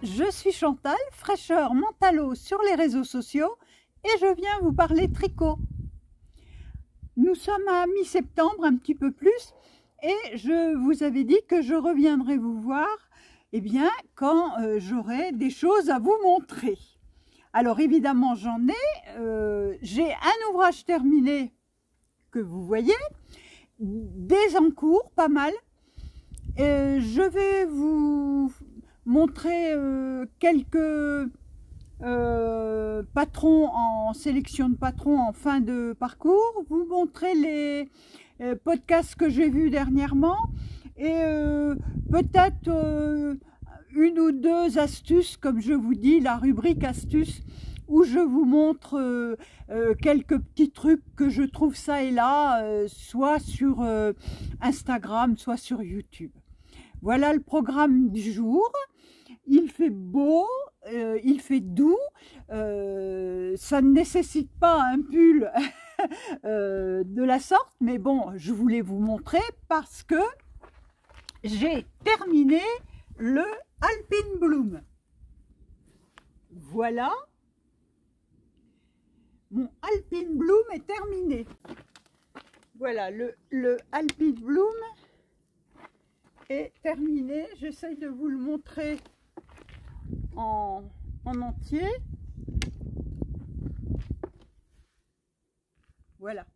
je suis Chantal, fraîcheur Mentalo sur les réseaux sociaux et je viens vous parler tricot. Nous sommes à mi-septembre, un petit peu plus, et je vous avais dit que je reviendrai vous voir quand j'aurai des choses à vous montrer. Alors évidemment j'en ai, j'ai un ouvrage terminé que vous voyez, des en cours, pas mal. Je vais vous montrer quelques patrons en sélection de patrons en fin de parcours, vous montrer les podcasts que j'ai vus dernièrement et peut-être une ou deux astuces, comme je vous dis, la rubrique astuces, où je vous montre quelques petits trucs que je trouve ça et là, soit sur Instagram, soit sur YouTube. Voilà le programme du jour. Il fait beau, il fait doux, ça ne nécessite pas un pull de la sorte, mais bon, je voulais vous montrer parce que j'ai terminé le Alpine Bloom. Voilà, mon Alpine Bloom est terminé. Voilà, le Alpine Bloom est terminé. J'essaye de vous le montrer en entier. Voilà.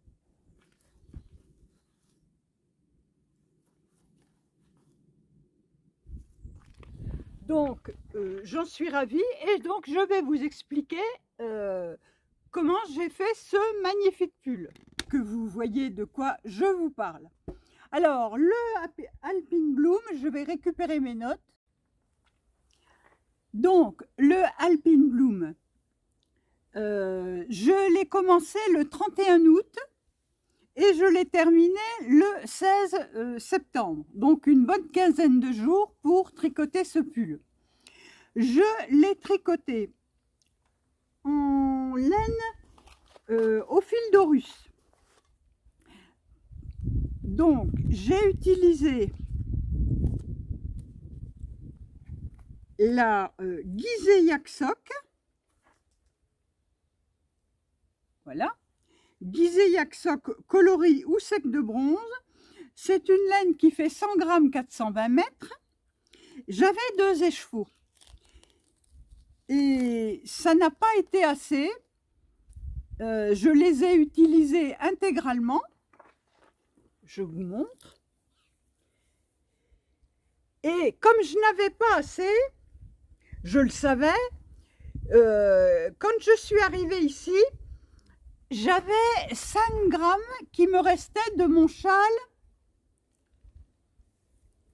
Donc, j'en suis ravie et donc je vais vous expliquer comment j'ai fait ce magnifique pull, que vous voyez de quoi je vous parle. Alors, le Alpine Bloom, je vais récupérer mes notes. Donc, le Alpine Bloom, je l'ai commencé le 31 août et je l'ai terminé le 16 septembre. Donc, une bonne quinzaine de jours pour tricoter ce pull. Je l'ai tricoté en laine au fil d'Aurus. Donc, j'ai utilisé la Gizeh Yak-Sok. Voilà. Gizeh Yak-Sok coloris ou sec de bronze. C'est une laine qui fait 100 grammes, 420 mètres. J'avais 2 écheveaux. Et ça n'a pas été assez. Je les ai utilisés intégralement. Je vous montre. Et comme je n'avais pas assez, je le savais, quand je suis arrivée ici, j'avais 5 grammes qui me restaient de mon châle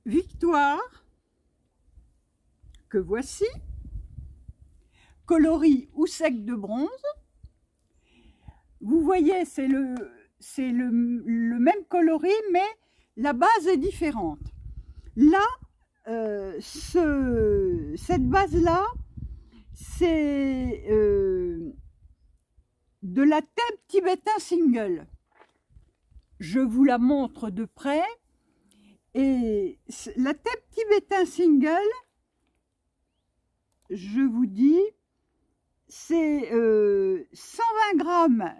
Victoire, que voici, coloris ou sec de bronze. Vous voyez, c'est le même coloris, mais la base est différente. Là, cette base-là, c'est de la tête tibétain single. Je vous la montre de près. Et la tête tibétain single, je vous dis, c'est 120 grammes,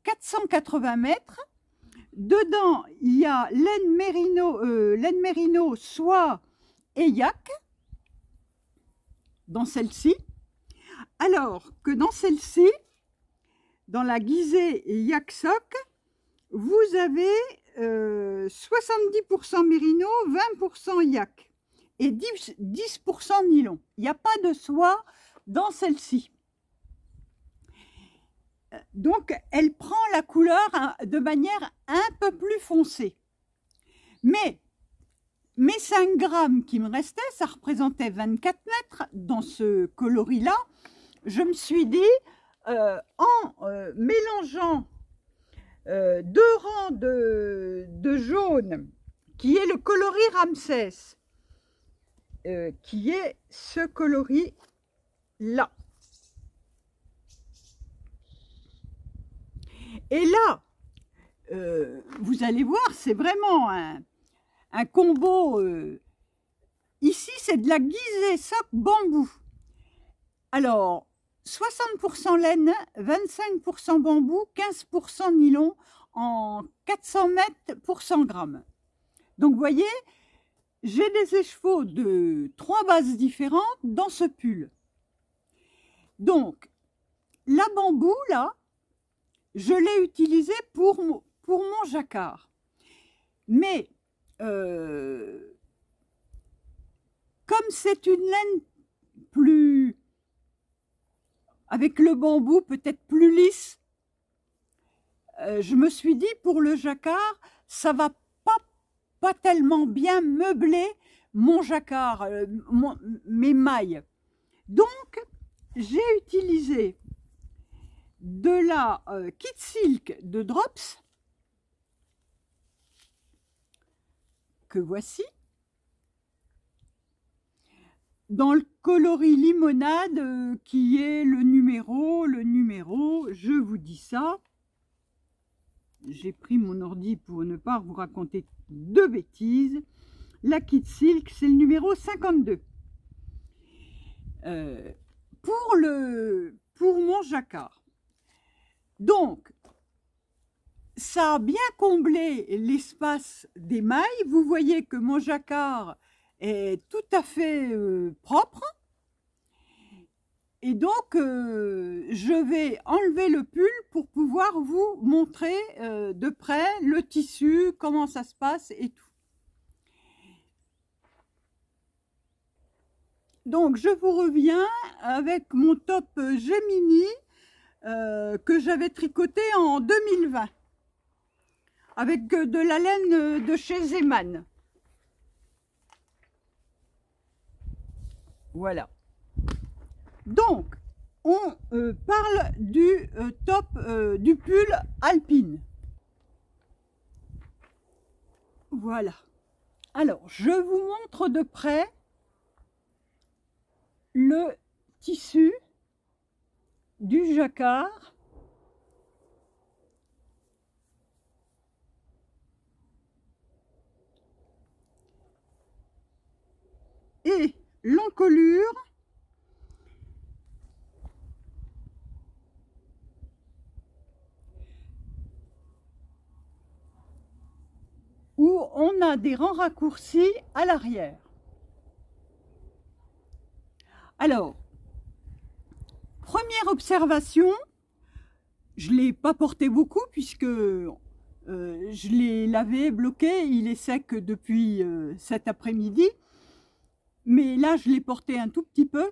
480 mètres. Dedans, il y a laine mérino, soie et yak, dans celle-ci. Alors que dans celle-ci, dans la Gizeh Yak-Sok, vous avez 70% mérino, 20% yak et 10% nylon. Il n'y a pas de soie dans celle-ci. Donc, elle prend la couleur de manière un peu plus foncée. Mais mes 5 grammes qui me restaient, ça représentait 24 mètres dans ce coloris-là. Je me suis dit, en mélangeant 2 rangs de jaune, qui est le coloris Ramsès, qui est ce coloris-là. Et là, vous allez voir, c'est vraiment un combo ici, c'est de la guisée soc bambou. Alors, 60% laine, 25% bambou, 15% nylon en 400 mètres pour 100 grammes. Donc, vous voyez, j'ai des écheveaux de 3 bases différentes dans ce pull. Donc, la bambou, là, je l'ai utilisée pour mon jacquard. Mais, comme c'est une laine plus, avec le bambou peut-être plus lisse, je me suis dit pour le jacquard, ça va pas tellement bien meubler mon jacquard, mes mailles. Donc, j'ai utilisé de la Kit Silk de Drops, que voici, dans le coloris limonade qui est le numéro, je vous dis ça. J'ai pris mon ordi pour ne pas vous raconter de bêtises. La Kit Silk, c'est le numéro 52. Pour mon jacquard. Donc, ça a bien comblé l'espace des mailles. Vous voyez que mon jacquard est tout à fait propre. Et donc, je vais enlever le pull pour pouvoir vous montrer de près le tissu, comment ça se passe et tout. Donc, je vous reviens avec mon top Gemini que j'avais tricoté en 2020 avec de la laine de chez Zeman. Voilà. Donc, on parle du top du pull alpine. Voilà. Alors, je vous montre de près le tissu du jacquard. Et l'encolure où on a des rangs raccourcis à l'arrière. Alors, première observation, je ne l'ai pas porté beaucoup puisque je l'ai lavé, bloqué, il est sec depuis cet après-midi. Mais là, je l'ai porté un tout petit peu.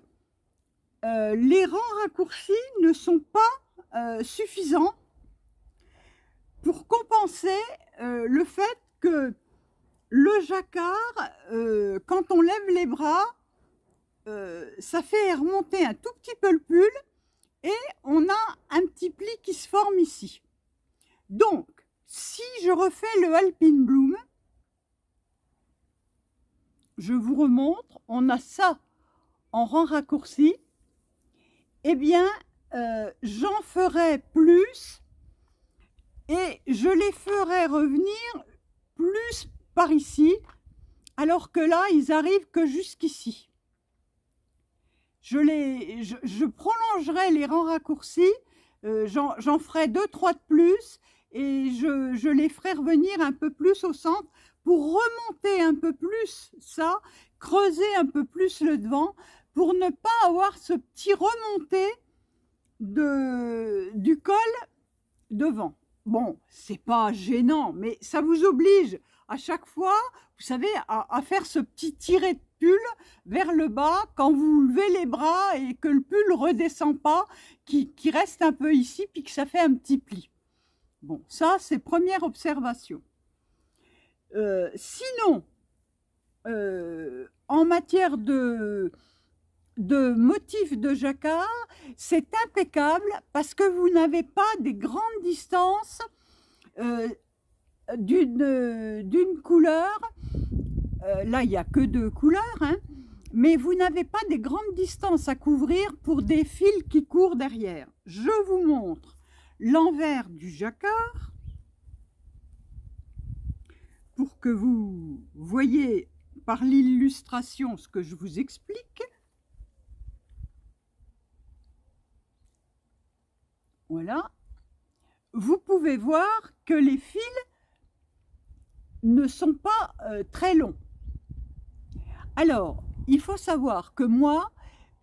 Les rangs raccourcis ne sont pas suffisants pour compenser le fait que le jacquard, quand on lève les bras, ça fait remonter un tout petit peu le pull et on a un petit pli qui se forme ici. Donc, si je refais le Alpine Bloom, je vous remontre, on a ça en rang raccourci, eh bien, j'en ferai plus et je les ferai revenir plus par ici, alors que là, ils arrivent que jusqu'ici. Je prolongerai les rangs raccourcis, j'en ferai 2-3 de plus et je les ferai revenir un peu plus au centre pour remonter un peu plus ça, creuser un peu plus le devant pour ne pas avoir ce petit remonté du col devant. Bon, c'est pas gênant, mais ça vous oblige à chaque fois, vous savez, à faire ce petit tiré de pull vers le bas quand vous levez les bras et que le pull redescend pas, qui reste un peu ici, puis que ça fait un petit pli. Bon, ça, c'est première observation. Sinon, en matière de motifs de jacquard, c'est impeccable parce que vous n'avez pas des grandes distances d'une couleur. Là, il n'y a que 2 couleurs, hein, mais vous n'avez pas des grandes distances à couvrir pour des fils qui courent derrière. Je vous montre l'envers du jacquard pour que vous voyez par l'illustration ce que je vous explique. Voilà. Vous pouvez voir que les fils ne sont pas très longs. Alors, il faut savoir que moi,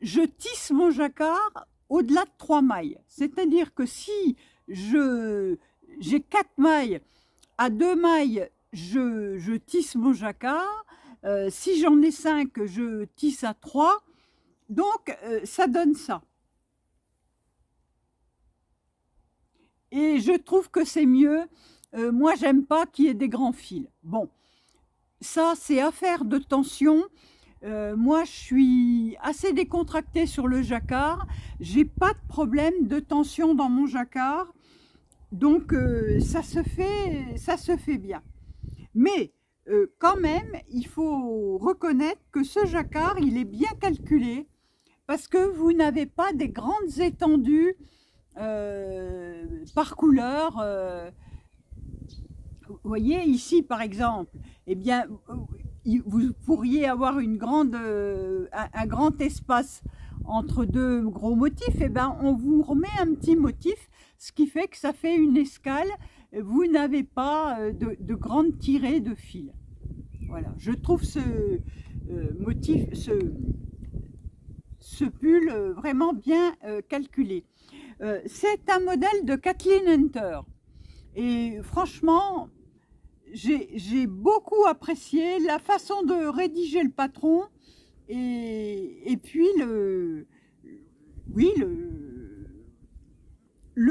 je tisse mon jacquard au-delà de 3 mailles. C'est-à-dire que si j'ai 4 mailles, à 2 mailles, je tisse mon jacquard. Si j'en ai 5, je tisse à 3. Donc, ça donne ça. Et je trouve que c'est mieux. Moi, j'aime pas qu'il y ait des grands fils. Bon, ça, c'est affaire de tension. Moi, je suis assez décontractée sur le jacquard. J'ai pas de problème de tension dans mon jacquard. Donc, ça se fait bien. Mais, quand même, il faut reconnaître que ce jacquard, il est bien calculé parce que vous n'avez pas des grandes étendues par couleur. Vous voyez ici par exemple, eh bien vous pourriez avoir un grand espace entre 2 gros motifs. Eh bien on vous remet un petit motif, ce qui fait que ça fait une escale. Vous n'avez pas de grande tirée de fil. Voilà, je trouve ce motif, ce pull vraiment bien calculé. C'est un modèle de Kathleen Hunter et franchement j'ai beaucoup apprécié la façon de rédiger le patron et puis le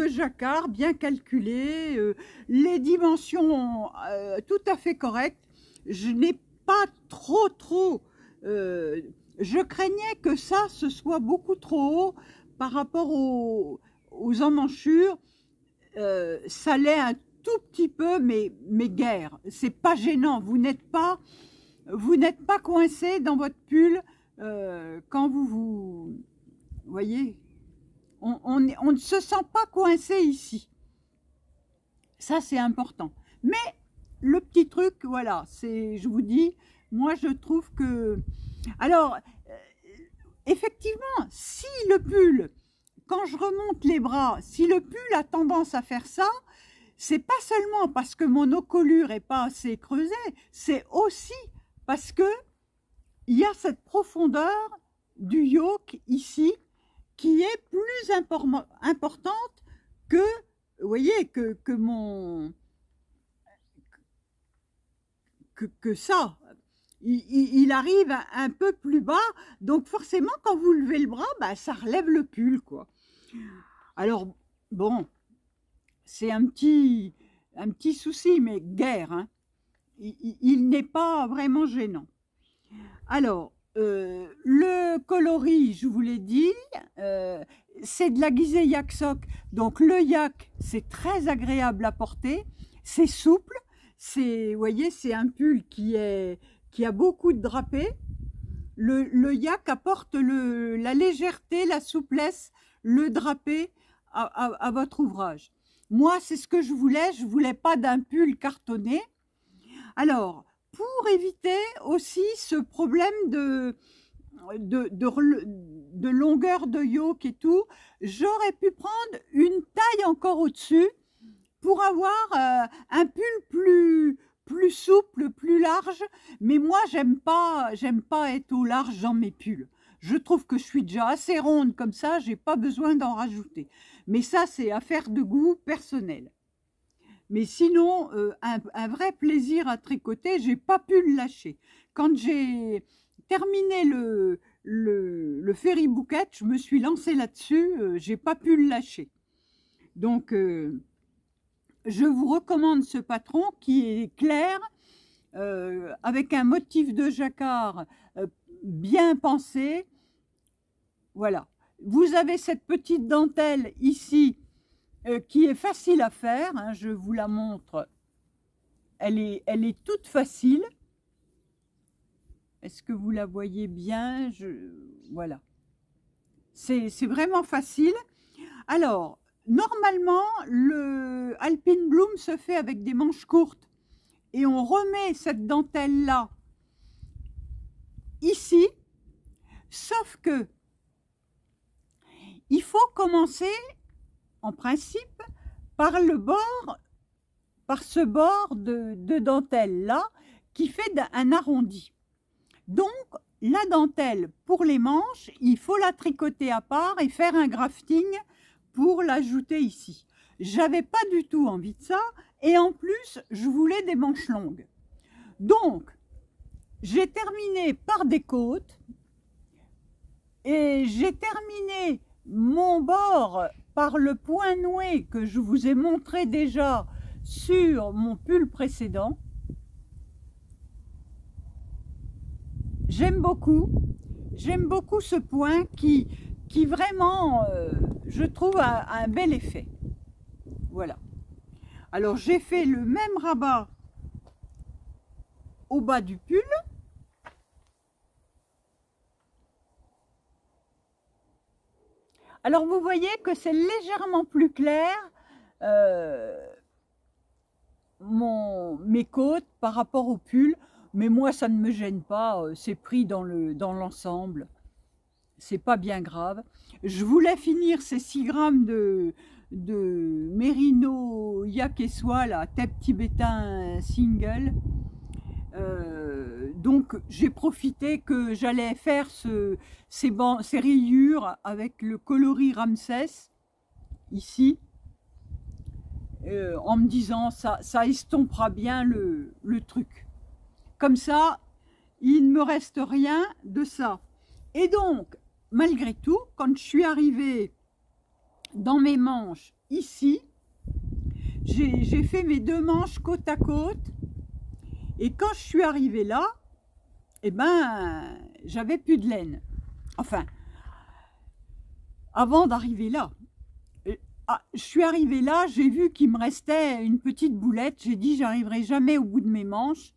jacquard bien calculé, les dimensions tout à fait correctes. Je n'ai pas trop je craignais que ça ce soit beaucoup trop haut par rapport aux emmanchures. Ça l'est un tout petit peu, mais guère. C'est pas gênant. Vous n'êtes pas coincé dans votre pull quand vous voyez. On ne se sent pas coincé ici. Ça, c'est important. Mais le petit truc, voilà, c'est, je vous dis, moi, je trouve que... Alors, effectivement, si le pull, quand je remonte les bras, si le pull a tendance à faire ça, c'est pas seulement parce que mon encolure est pas assez creusée, c'est aussi parce que il y a cette profondeur du yoke ici qui est plus importante que, vous voyez, que ça. Il arrive un peu plus bas, donc forcément quand vous levez le bras, bah, ça relève le pull, quoi. Alors bon, c'est un petit souci, mais guère, hein. Il n'est pas vraiment gênant. Alors, le coloris, je vous l'ai dit, c'est de la Gizeh Yak Sock. Donc le yak, c'est très agréable à porter, c'est souple, vous voyez, c'est un pull qui a beaucoup de drapé. Le yak apporte la légèreté, la souplesse, le drapé à votre ouvrage. Moi, c'est ce que je voulais pas d'un pull cartonné. Alors, pour éviter aussi ce problème de longueur de yoke et tout, j'aurais pu prendre une taille encore au-dessus pour avoir un pull plus souple, plus large. Mais moi, j'aime pas être au large dans mes pulls. Je trouve que je suis déjà assez ronde comme ça, j'ai pas besoin d'en rajouter. Mais ça, c'est affaire de goût personnel. Mais sinon, un vrai plaisir à tricoter, j'ai pas pu le lâcher. Quand j'ai terminé le Ferry Bouquet, je me suis lancée là-dessus, j'ai pas pu le lâcher. Donc, je vous recommande ce patron qui est clair, avec un motif de jacquard bien pensé. Voilà. Vous avez cette petite dentelle ici qui est facile à faire, hein, je vous la montre. Elle est toute facile. Est-ce que vous la voyez bien? Voilà. C'est vraiment facile. Alors, normalement, le Alpine Bloom se fait avec des manches courtes. Et on remet cette dentelle-là ici, sauf que il faut commencer en principe par le bord, par ce bord de dentelle là qui fait un arrondi. Donc la dentelle pour les manches, il faut la tricoter à part et faire un grafting pour l'ajouter ici. J'avais pas du tout envie de ça et en plus je voulais des manches longues. Donc j'ai terminé par des côtes et j'ai terminé mon bord par le point noué que je vous ai montré déjà sur mon pull précédent. J'aime beaucoup ce point qui vraiment, je trouve, a un bel effet. Voilà. Alors j'ai fait le même rabat au bas du pull. Alors vous voyez que c'est légèrement plus clair mes côtes par rapport au pull, mais moi ça ne me gêne pas, c'est pris dans l'ensemble, c'est pas bien grave. Je voulais finir ces 6 grammes de Mérino Yak et Soie, la tête tibétain single. Donc j'ai profité que j'allais faire ces rayures avec le coloris Ramsès ici, en me disant ça estompera bien le truc. Comme ça, il ne me reste rien de ça. Et donc, malgré tout, quand je suis arrivée dans mes manches ici, j'ai fait mes 2 manches côte à côte. Et quand je suis arrivée là, eh ben, j'avais plus de laine. Enfin, avant d'arriver là, je suis arrivée là, j'ai vu qu'il me restait une petite boulette. J'ai dit, j'arriverai jamais au bout de mes manches.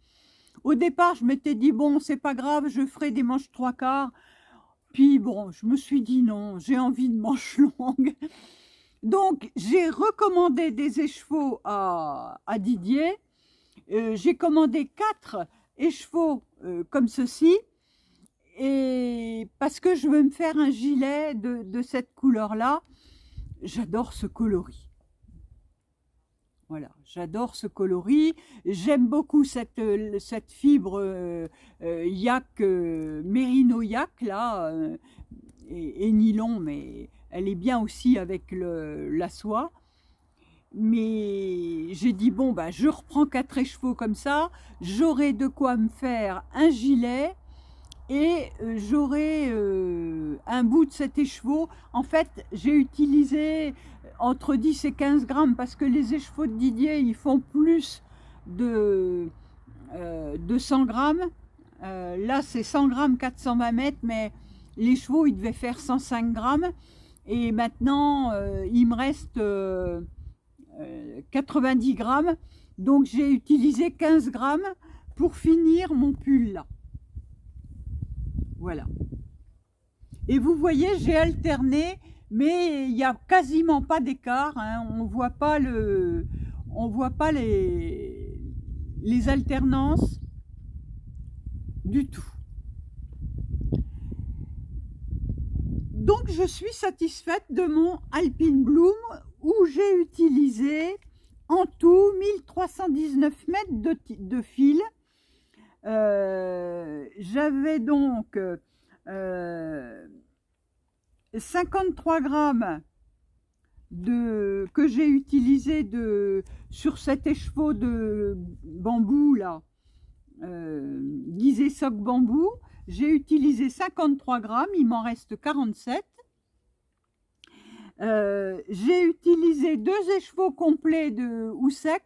Au départ, je m'étais dit, bon, c'est pas grave, je ferai des manches 3/4. Puis bon, je me suis dit, non, j'ai envie de manches longues. Donc, j'ai recommandé des écheveaux à Didier. J'ai commandé 4 écheveaux comme ceci, et parce que je veux me faire un gilet de cette couleur là. J'adore ce coloris, voilà, j'adore ce coloris. J'aime beaucoup cette fibre yak, Mérino Yak là, et nylon, mais elle est bien aussi avec la soie. Mais j'ai dit, bon, bah, je reprends 4 écheveaux comme ça, j'aurai de quoi me faire un gilet et j'aurai un bout de cet écheveau. En fait, j'ai utilisé entre 10 et 15 grammes parce que les écheveaux de Didier, ils font plus de 100 grammes. Là, c'est 100 grammes, 420 mètres, mais l'écheveau, il devait faire 105 grammes. Et maintenant, il me reste 90 grammes, donc j'ai utilisé 15 grammes pour finir mon pull là. Voilà. Et vous voyez, j'ai alterné, mais il n'y a quasiment pas d'écart, hein. On voit pas les alternances du tout. Donc je suis satisfaite de mon Alpine Bloom, où j'ai utilisé en tout 1319 mètres de fil. J'avais donc 53 grammes que j'ai utilisé sur cet écheveau de bambou là, Guisé Soc Bambou. J'ai utilisé 53 grammes, il m'en reste 47. J'ai utilisé 2 écheveaux complets de Houssec,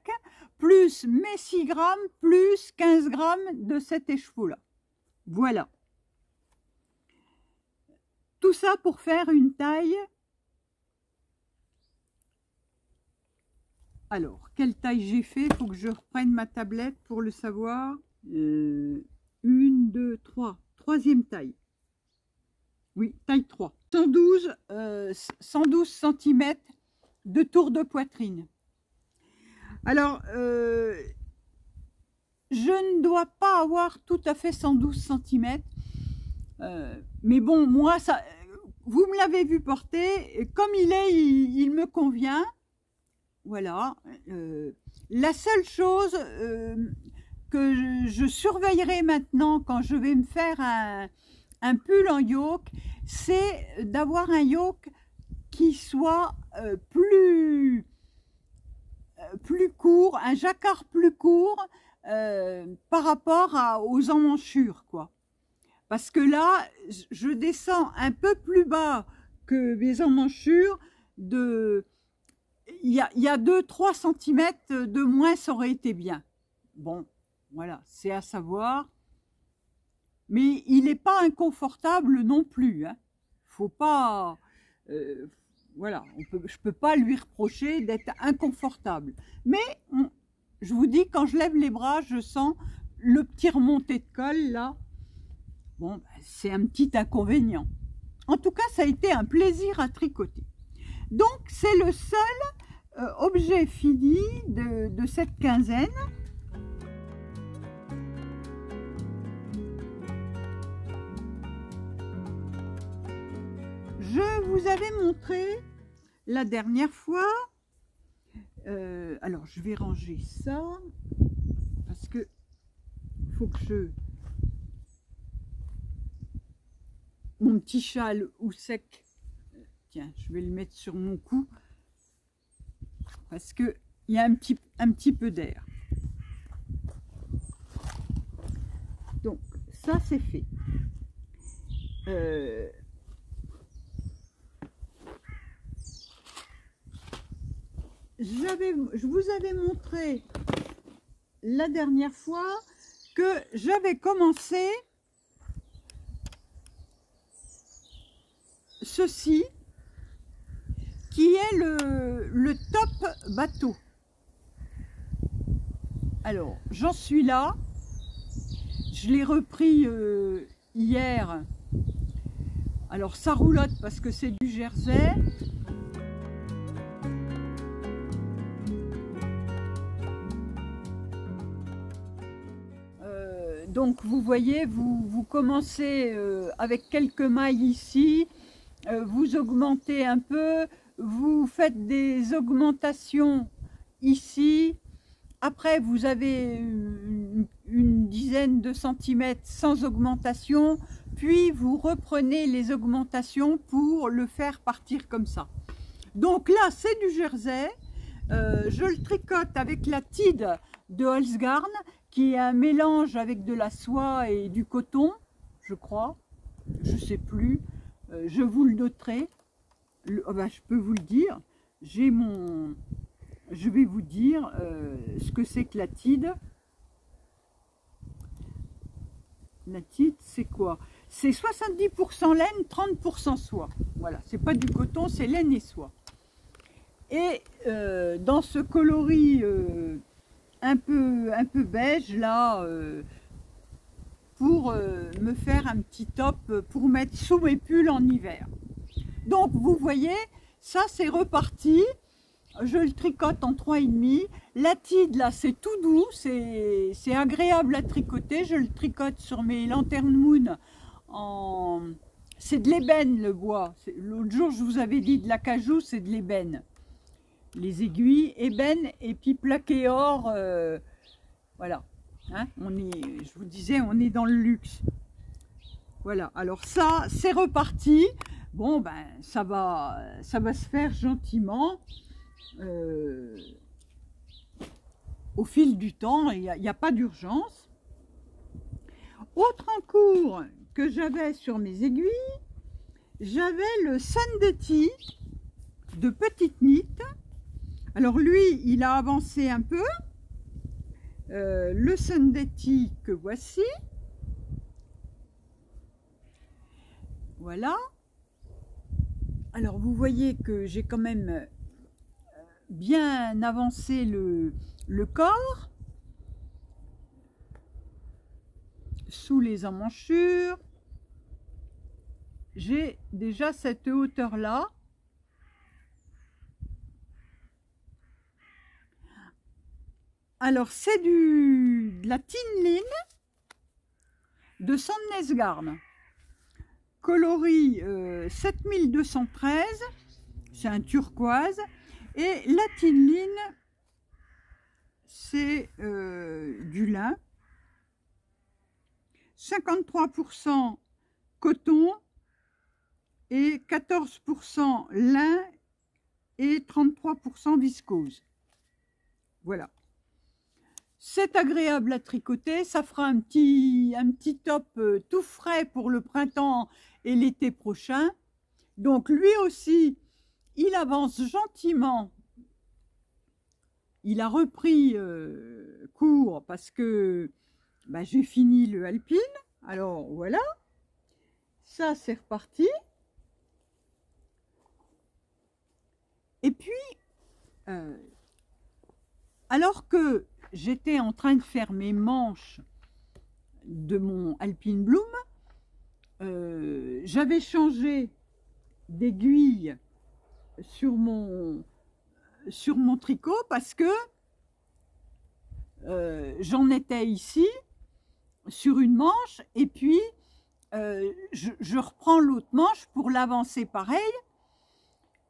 plus mes 6 grammes, plus 15 grammes de cet écheveau là. Voilà. Tout ça pour faire une taille. Alors, quelle taille j'ai fait? Il faut que je reprenne ma tablette pour le savoir. 1, 2, 3. Troisième taille. Oui, taille 3. 112 cm de tour de poitrine. Alors, je ne dois pas avoir tout à fait 112 cm. Mais bon, moi, ça, vous me l'avez vu porter, comme il est, il me convient. Voilà. La seule chose que je surveillerai maintenant quand je vais me faire un pull en yoke, c'est d'avoir un yoke qui soit plus court, un jacquard plus court par rapport aux emmanchures, quoi. Parce que là, je descends un peu plus bas que mes emmanchures. Il y a 2-3 cm de moins, ça aurait été bien. Bon, voilà, c'est à savoir. Mais il n'est pas inconfortable non plus. Hein. Faut pas... voilà, je peux pas lui reprocher d'être inconfortable. Mais je vous dis, quand je lève les bras, je sens le petit remonté de col, là. Bon, c'est un petit inconvénient. En tout cas, ça a été un plaisir à tricoter. Donc, c'est le seul objet fini de cette quinzaine. Je vous avais montré la dernière fois. Alors, je vais ranger ça parce que faut que je... Mon petit châle ou sec, tiens, je vais le mettre sur mon cou parce que il y a un petit peu d'air. Donc ça c'est fait. Je vous avais montré la dernière fois que j'avais commencé ceci qui est le top bateau. Alors j'en suis là, je l'ai repris hier. Alors ça roulotte parce que c'est du jersey. Donc vous voyez, vous commencez avec quelques mailles ici, vous augmentez un peu, vous faites des augmentations ici, après vous avez une dizaine de centimètres sans augmentation, puis vous reprenez les augmentations pour le faire partir comme ça. Donc là c'est du jersey, je le tricote avec la Tide de Holzgarn, qui est un mélange avec de la soie et du coton, je crois, je sais plus, je vous le noterai, je peux vous le dire, je vais vous dire ce que c'est que la Tide. La Tide c'est quoi? C'est 70% laine, 30% soie, voilà, c'est pas du coton, c'est laine et soie. Et dans ce coloris un peu beige là, pour me faire un petit top pour mettre sous mes pulls en hiver. Donc vous voyez, ça c'est reparti, je le tricote en 3,5. La Tide là c'est tout doux, c'est agréable à tricoter, je le tricote sur mes Lantern Moon en... C'est de l'ébène le bois, l'autre jour je vous avais dit de l'acajou, c'est de l'ébène. Les aiguilles, ébène et puis plaqué or, voilà. Hein, je vous disais, on est dans le luxe. Voilà, alors ça, c'est reparti. Bon, ben, ça va se faire gentiment. Au fil du temps, il n'y a pas d'urgence. Autre encours que j'avais sur mes aiguilles, j'avais le Sunday de Petite Knit. Alors lui, il a avancé un peu. Le Sunday que voici. Voilà. Alors vous voyez que j'ai quand même bien avancé le corps. Sous les emmanchures. J'ai déjà cette hauteur-là. Alors, c'est de la Tinline de Sandnesgarn. coloris 7213, c'est un turquoise, et la Tinline, c'est du lin, 53% coton et 14% lin et 33% viscose. Voilà. C'est agréable à tricoter, ça fera un petit top tout frais pour le printemps et l'été prochain. Donc lui aussi, il avance gentiment. Il a repris cours parce que j'ai fini le alpine. Alors voilà, ça c'est reparti. Et puis, alors que j'étais en train de faire mes manches de mon Alpine Bloom, j'avais changé d'aiguille sur mon tricot parce que j'en étais ici sur une manche et puis je reprends l'autre manche pour l'avancer pareil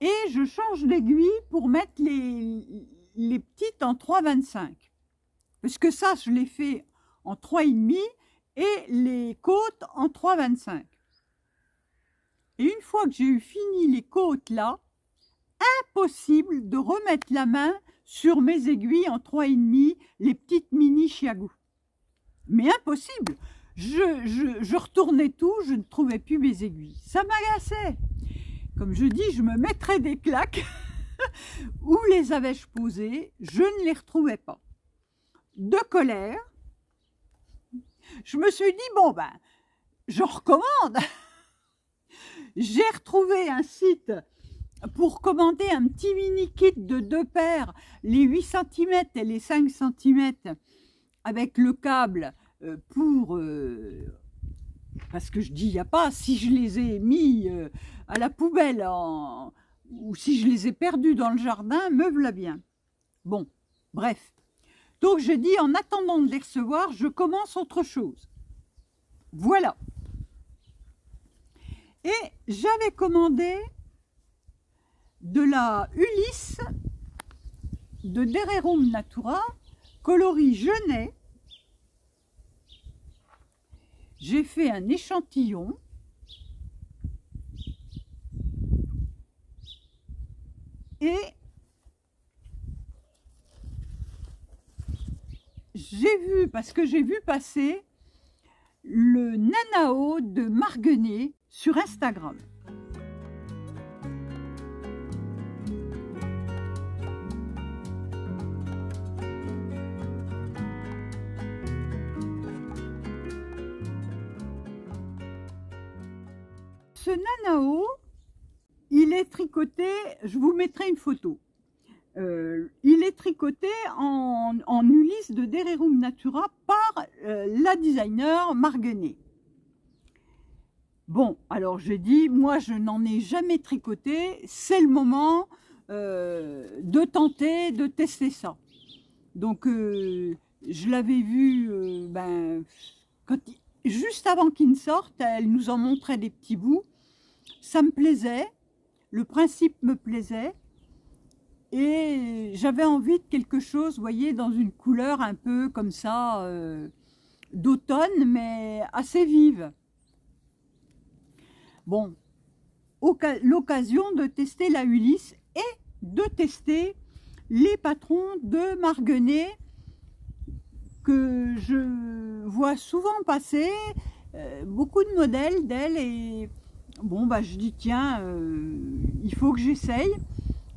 et je change d'aiguille pour mettre les petites en 3,25 parce que ça je l'ai fait en 3,5 et les côtes en 3,25 et une fois que j'ai eu fini les côtes là, impossible de remettre la main sur mes aiguilles en 3,5, les petites mini Chiagou. Mais impossible. Je retournais tout, je ne trouvais plus mes aiguilles. Ça m'agaçait. Comme je dis, je me mettrais des claques. Où les avais-je posées? Je ne les retrouvais pas. De colère, je me suis dit, bon ben, je recommande. J'ai retrouvé un site pour commander un petit mini kit de 2 paires, les 8 cm et les 5 cm, avec le câble parce que je dis, il n'y a pas, si je les ai mis à la poubelle ou si je les ai perdus dans le jardin, me voilà bien. Bon, bref. Donc j'ai dit, en attendant de les recevoir, je commence autre chose. Voilà. Et j'avais commandé de la Ulysse de Dererum Natura, coloris Genet. J'ai fait un échantillon. Et j'ai vu, parce que j'ai vu passer le Nanao de Marguenet sur Instagram. Ce Nanao, il est tricoté, je vous mettrai une photo. Il est tricoté en Ulysse de Dererum Natura par la designer Marguenet. Bon, alors j'ai dit, moi je n'en ai jamais tricoté, c'est le moment de tenter, de tester ça. Donc je l'avais vu juste avant qu'il ne sorte, elle nous en montrait des petits bouts. Ça me plaisait, le principe me plaisait. Et j'avais envie de quelque chose, vous voyez, dans une couleur un peu comme ça, d'automne, mais assez vive. Bon, l'occasion de tester la Ulysse et de tester les patrons de Marguenet que je vois souvent passer, beaucoup de modèles d'elle. Et bon, je dis, tiens, il faut que j'essaye.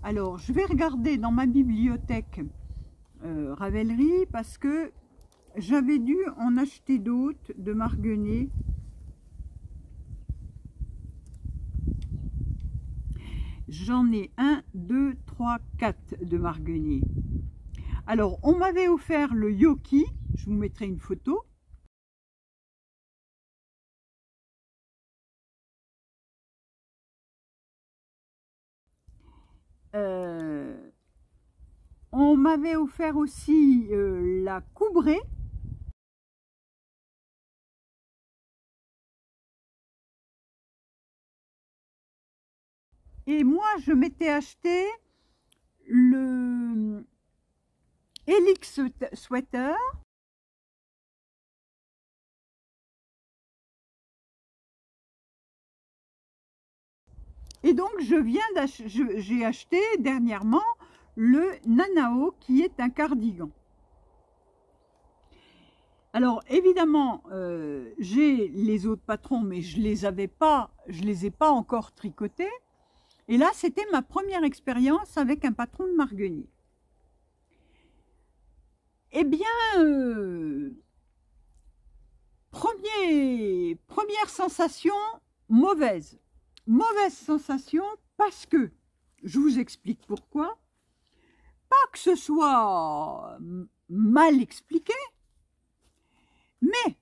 Alors, je vais regarder dans ma bibliothèque Ravelry parce que j'avais dû en acheter d'autres de Marguenet. J'en ai 1, 2, 3, 4 de Marguenet. Alors, on m'avait offert le Yoki, je vous mettrai une photo. On m'avait offert aussi la Coubrée. Et moi, je m'étais acheté le Helix Sweater. Et donc, j'ai acheté dernièrement le Nanao, qui est un cardigan. Alors, évidemment, j'ai les autres patrons, mais je les ai pas encore tricotés. Et là, c'était ma première expérience avec un patron de Marguerite. Eh bien, première sensation, mauvaise. Mauvaise sensation parce que, je vous explique pourquoi, pas que ce soit mal expliqué, mais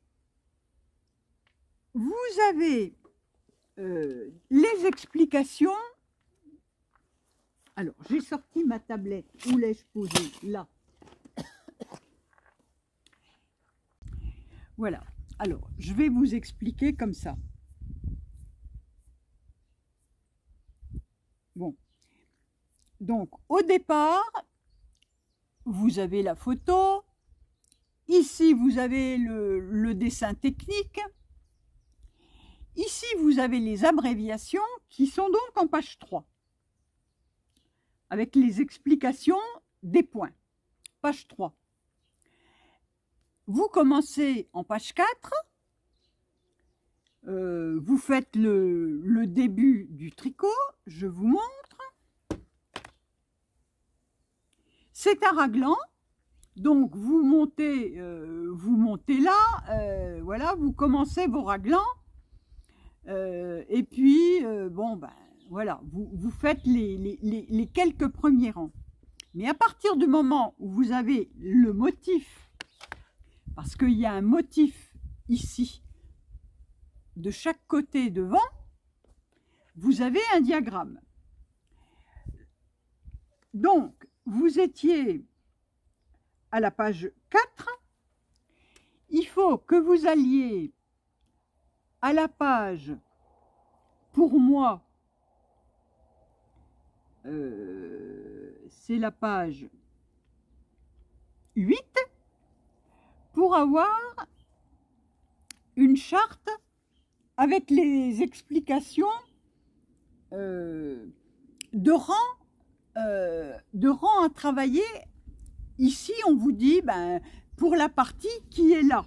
vous avez les explications. Alors, j'ai sorti ma tablette. Où l'ai-je posée? Là. Voilà. Alors, je vais vous expliquer comme ça. Bon. Donc, au départ, vous avez la photo. Ici, vous avez le dessin technique. Ici, vous avez les abréviations qui sont donc en page 3. Avec les explications des points. Page 3. Vous commencez en page 4. Vous faites le début du tricot. Je vous montre. C'est un raglan. Donc, vous montez là. Voilà, vous commencez vos raglans. Et puis, bon, ben, voilà, vous faites les quelques premiers rangs. Mais à partir du moment où vous avez le motif, parce qu'il y a un motif ici, de chaque côté devant, vous avez un diagramme. Donc, vous étiez à la page 4. Il faut que vous alliez à la page, pour moi, c'est la page 8, pour avoir une charte avec les explications de rang à travailler. Ici, on vous dit, ben, pour la partie qui est là,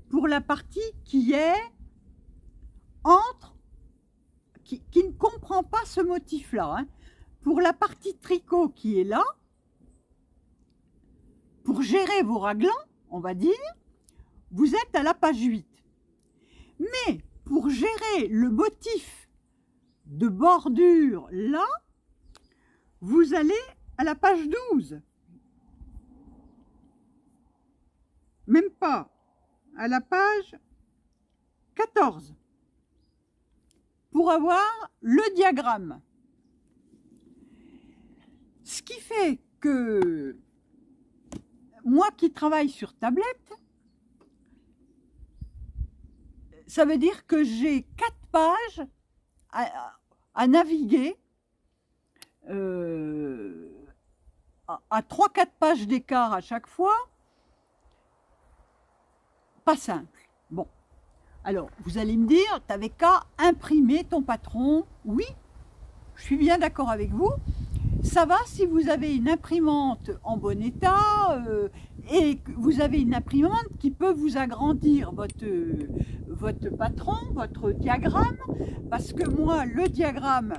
pour la partie qui est entre, qui ne comprend pas ce motif-là, hein. Pour la partie tricot qui est là, pour gérer vos raglans, on va dire, vous êtes à la page 8. Mais pour gérer le motif de bordure là, vous allez à la page 12. Même pas, à la page 14. Pour avoir le diagramme. Ce qui fait que moi qui travaille sur tablette, ça veut dire que j'ai 4 pages à naviguer à 3-4 pages d'écart à chaque fois. Pas simple. Bon. Alors, vous allez me dire, tu n'avais qu'à imprimer ton patron. Oui, je suis bien d'accord avec vous. Ça va si vous avez une imprimante en bon état et que vous avez une imprimante qui peut vous agrandir votre patron, votre diagramme. Parce que moi, le diagramme,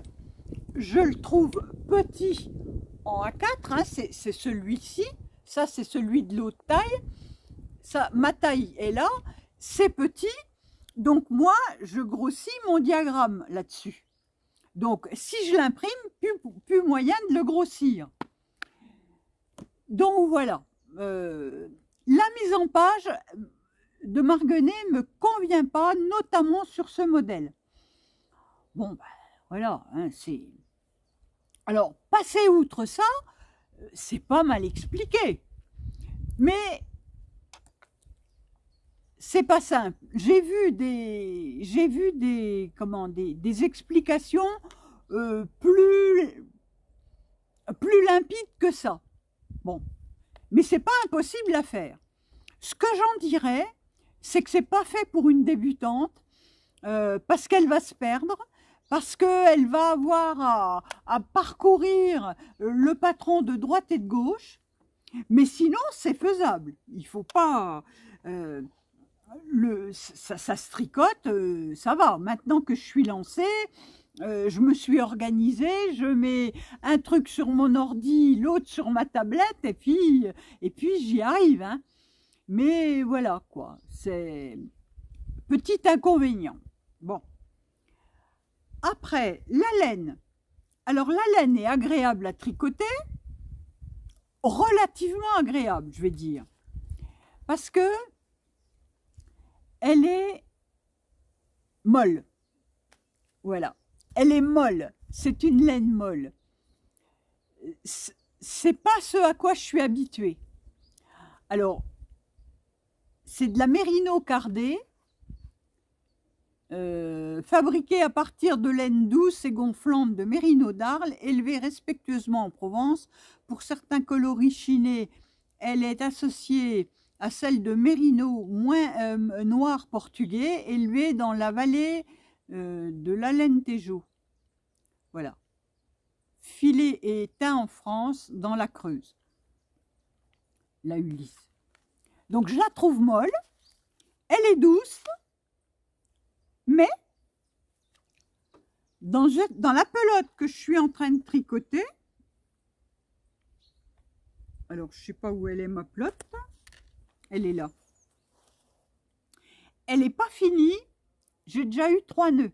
je le trouve petit en A4. Hein, c'est celui-ci. Ça, c'est celui de l'autre taille. Ça, ma taille est là. C'est petit. Donc moi, je grossis mon diagramme là-dessus. Donc si je l'imprime, plus moyen de le grossir. Donc voilà. La mise en page de Marguerite ne me convient pas, notamment sur ce modèle. Bon, ben voilà. Hein, c'est... Alors, passer outre ça, c'est pas mal expliqué. Mais... c'est pas simple. J'ai vu des explications plus limpide que ça. Bon, mais c'est pas impossible à faire. Ce que j'en dirais, c'est que c'est pas fait pour une débutante, parce qu'elle va se perdre, parce qu'elle va avoir à parcourir le patron de droite et de gauche, mais sinon c'est faisable. Il faut pas... ça se tricote, ça va. Maintenant que je suis lancée, je me suis organisée, je mets un truc sur mon ordi, l'autre sur ma tablette, et puis j'y arrive, hein. Mais voilà, quoi, c'est petit inconvénient. Bon. Après, la laine. Alors, la laine est agréable à tricoter, relativement agréable, je vais dire, parce que elle est molle. Voilà, elle est molle, c'est une laine molle. C'est pas ce à quoi je suis habituée. Alors, c'est de la mérino cardée, fabriquée à partir de laine douce et gonflante de mérino d'Arles, élevée respectueusement en Provence. Pour certains coloris chinés, elle est associée à celle de mérino noir portugais, élevée dans la vallée de l'Alentejo. Voilà. Filé et teint en France, dans la Creuse. La Ulysse. Donc je la trouve molle, elle est douce, mais dans la pelote que je suis en train de tricoter, alors je ne sais pas où elle est ma pelote, elle est là. Elle n'est pas finie, j'ai déjà eu 3 nœuds.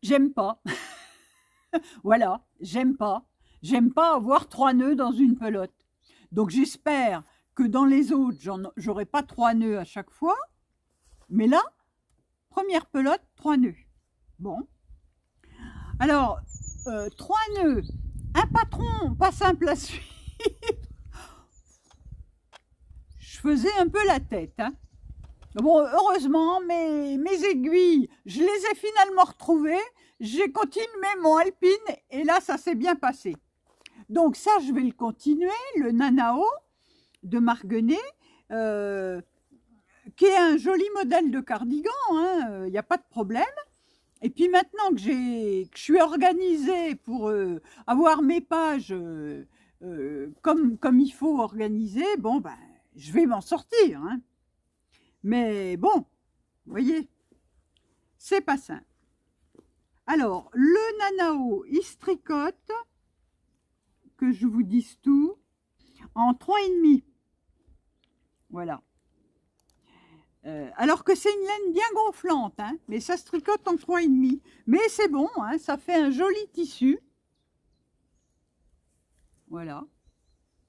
J'aime pas. Voilà, j'aime pas. J'aime pas avoir 3 nœuds dans une pelote. Donc j'espère que dans les autres, j'aurai pas 3 nœuds à chaque fois. Mais là, première pelote, 3 nœuds. Bon. Alors, 3 nœuds, un patron pas simple à suivre. Je faisais un peu la tête, hein. Bon, heureusement, mes aiguilles, je les ai finalement retrouvées. J'ai continué mon alpine et là, ça s'est bien passé. Donc ça, je vais le continuer, le Nanao de Marguenet, qui est un joli modèle de cardigan, il n'y a pas de problème. Et puis maintenant que je suis organisée pour avoir mes pages comme il faut organiser, bon, ben, je vais m'en sortir, hein. Mais bon, vous voyez, c'est pas simple. Alors, le Nanao, il se tricote, que je vous dise tout, en 3,5. Voilà. Alors que c'est une laine bien gonflante, hein, mais ça se tricote en 3,5. Mais c'est bon, hein, ça fait un joli tissu. Voilà.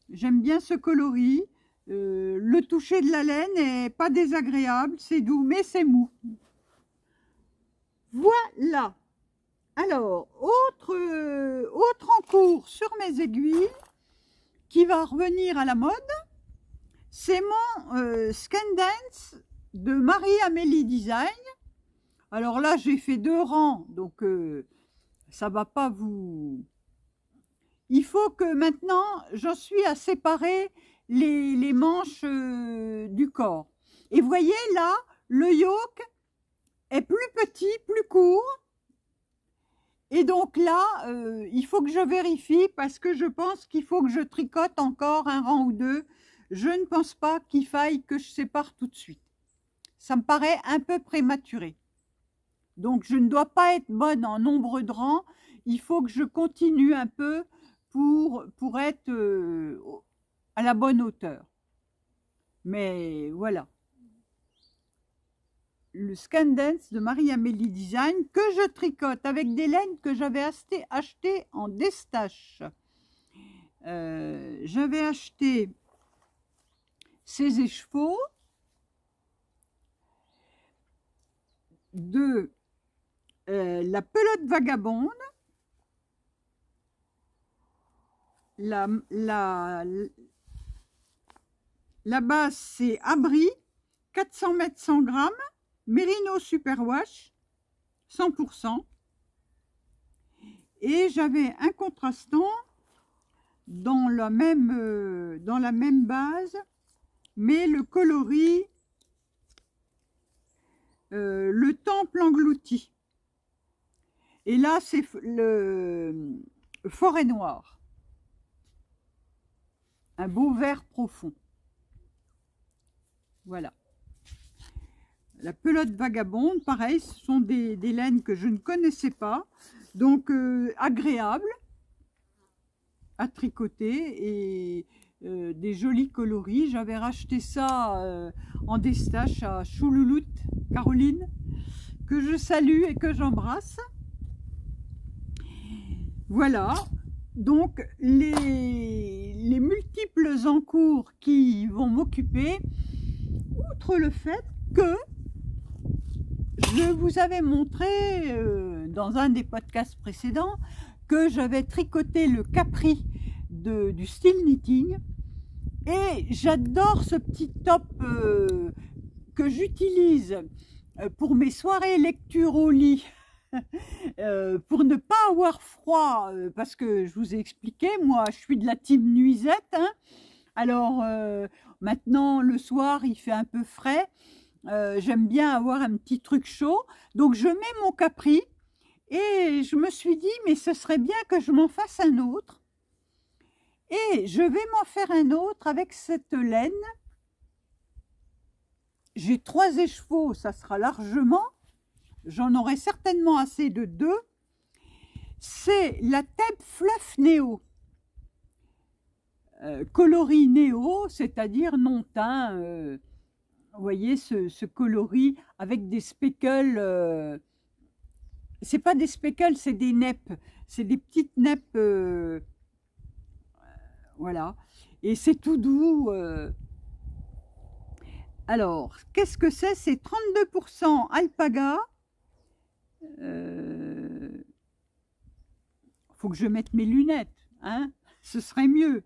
J'aime bien ce coloris. Le toucher de la laine n'est pas désagréable, c'est doux, mais c'est mou. Voilà. Alors, autre en cours sur mes aiguilles, qui va revenir à la mode, c'est mon Scandence de Marie-Amélie Design. Alors là, j'ai fait 2 rangs, donc ça va pas vous... Il faut que maintenant, j'en suis à séparer les manches du corps. Et vous voyez là, le yoke est plus petit, plus court. Et donc là, il faut que je vérifie parce que je pense qu'il faut que je tricote encore un rang ou 2. Je ne pense pas qu'il faille que je sépare tout de suite. Ça me paraît un peu prématuré. Donc je ne dois pas être bonne en nombre de rangs. Il faut que je continue un peu pour être à la bonne hauteur. Mais voilà. Le Scandence de Marie-Amélie Design que je tricote avec des laines que j'avais achetées en destache. J'avais acheté ces écheveaux de la pelote vagabonde, la base c'est Abri, 400 mètres 100 grammes, Mérino Superwash, 100%. Et j'avais un contrastant dans la même base, mais le coloris le temple englouti. Et là, c'est le forêt noire. Un beau vert profond. Voilà. La pelote vagabonde, pareil, ce sont des laines que je ne connaissais pas. Donc, agréable à tricoter et des jolis coloris. J'avais racheté ça en déstache à Choulouloute, Caroline, que je salue et que j'embrasse. Voilà, donc les multiples encours qui vont m'occuper, outre le fait que je vous avais montré dans un des podcasts précédents que j'avais tricoté le capri du style knitting et j'adore ce petit top que j'utilise pour mes soirées lecture au lit. Pour ne pas avoir froid, parce que je vous ai expliqué, moi je suis de la team nuisette, hein. Alors maintenant le soir il fait un peu frais, j'aime bien avoir un petit truc chaud, donc je mets mon capri et je me suis dit mais ce serait bien que je m'en fasse un autre et je vais m'en faire un autre avec cette laine. J'ai 3 écheveaux, ça sera largement. J'en aurai certainement assez de 2. C'est la Thèbes Fluff Néo. Coloris néo, c'est-à-dire non teint. Vous voyez ce coloris avec des speckles. C'est pas des speckles, c'est des neppes. C'est des petites neppes. Voilà. Et c'est tout doux. Alors, qu'est-ce que c'est? C'est 32% alpaga. Faut que je mette mes lunettes, hein, ce serait mieux.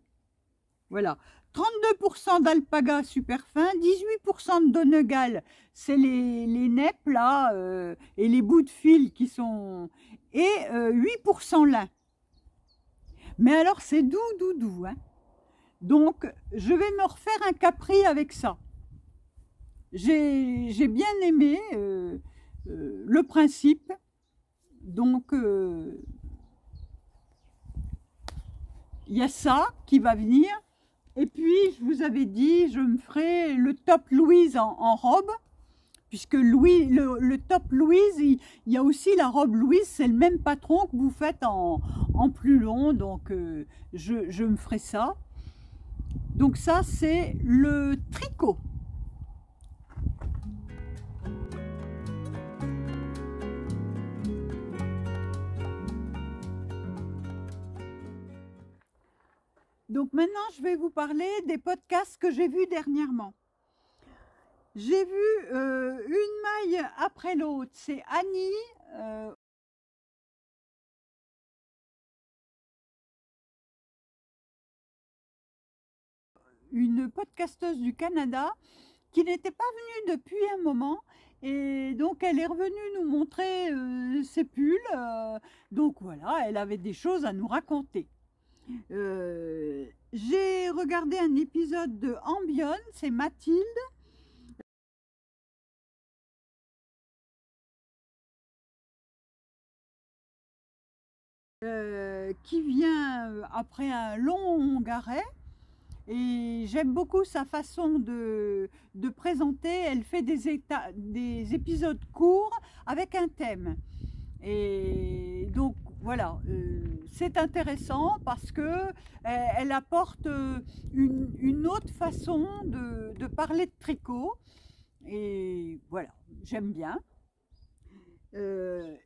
Voilà, 32% d'alpaga super fin, 18% de Donegal, c'est les neppes là, et les bouts de fil qui sont, et 8% lin. Mais alors c'est doux, doux, doux, hein. Donc je vais me refaire un capri avec ça. J'ai bien aimé le principe, donc il y a ça qui va venir, et puis je vous avais dit je me ferai le top Louise en robe, puisque le top Louise, il y a aussi la robe Louise, c'est le même patron que vous faites en plus long, donc je me ferai ça. Donc ça c'est le tricot. Donc maintenant, je vais vous parler des podcasts que j'ai vus dernièrement. J'ai vu une maille après l'autre. C'est Annie. Une podcasteuse du Canada qui n'était pas venue depuis un moment. Et donc, elle est revenue nous montrer ses pulls. Donc voilà, elle avait des choses à nous raconter. J'ai regardé un épisode de Ambion, c'est Mathilde. Qui vient après un long arrêt. Et j'aime beaucoup sa façon de présenter. Elle fait des épisodes courts avec un thème. Et donc voilà, c'est intéressant parce que elle apporte une autre façon de parler de tricot. Et voilà, j'aime bien. Le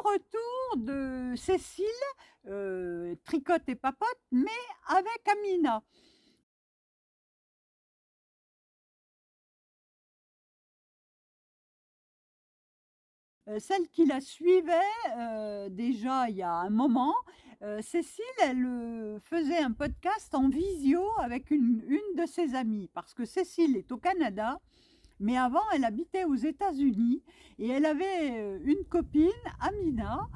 retour de Cécile, tricote et papote, mais avec Amina. Celle qui la suivait déjà il y a un moment, Cécile, elle faisait un podcast en visio avec une de ses amies, parce que Cécile est au Canada Mais avant, elle habitait aux États-Unis et elle avait une copine, Amina,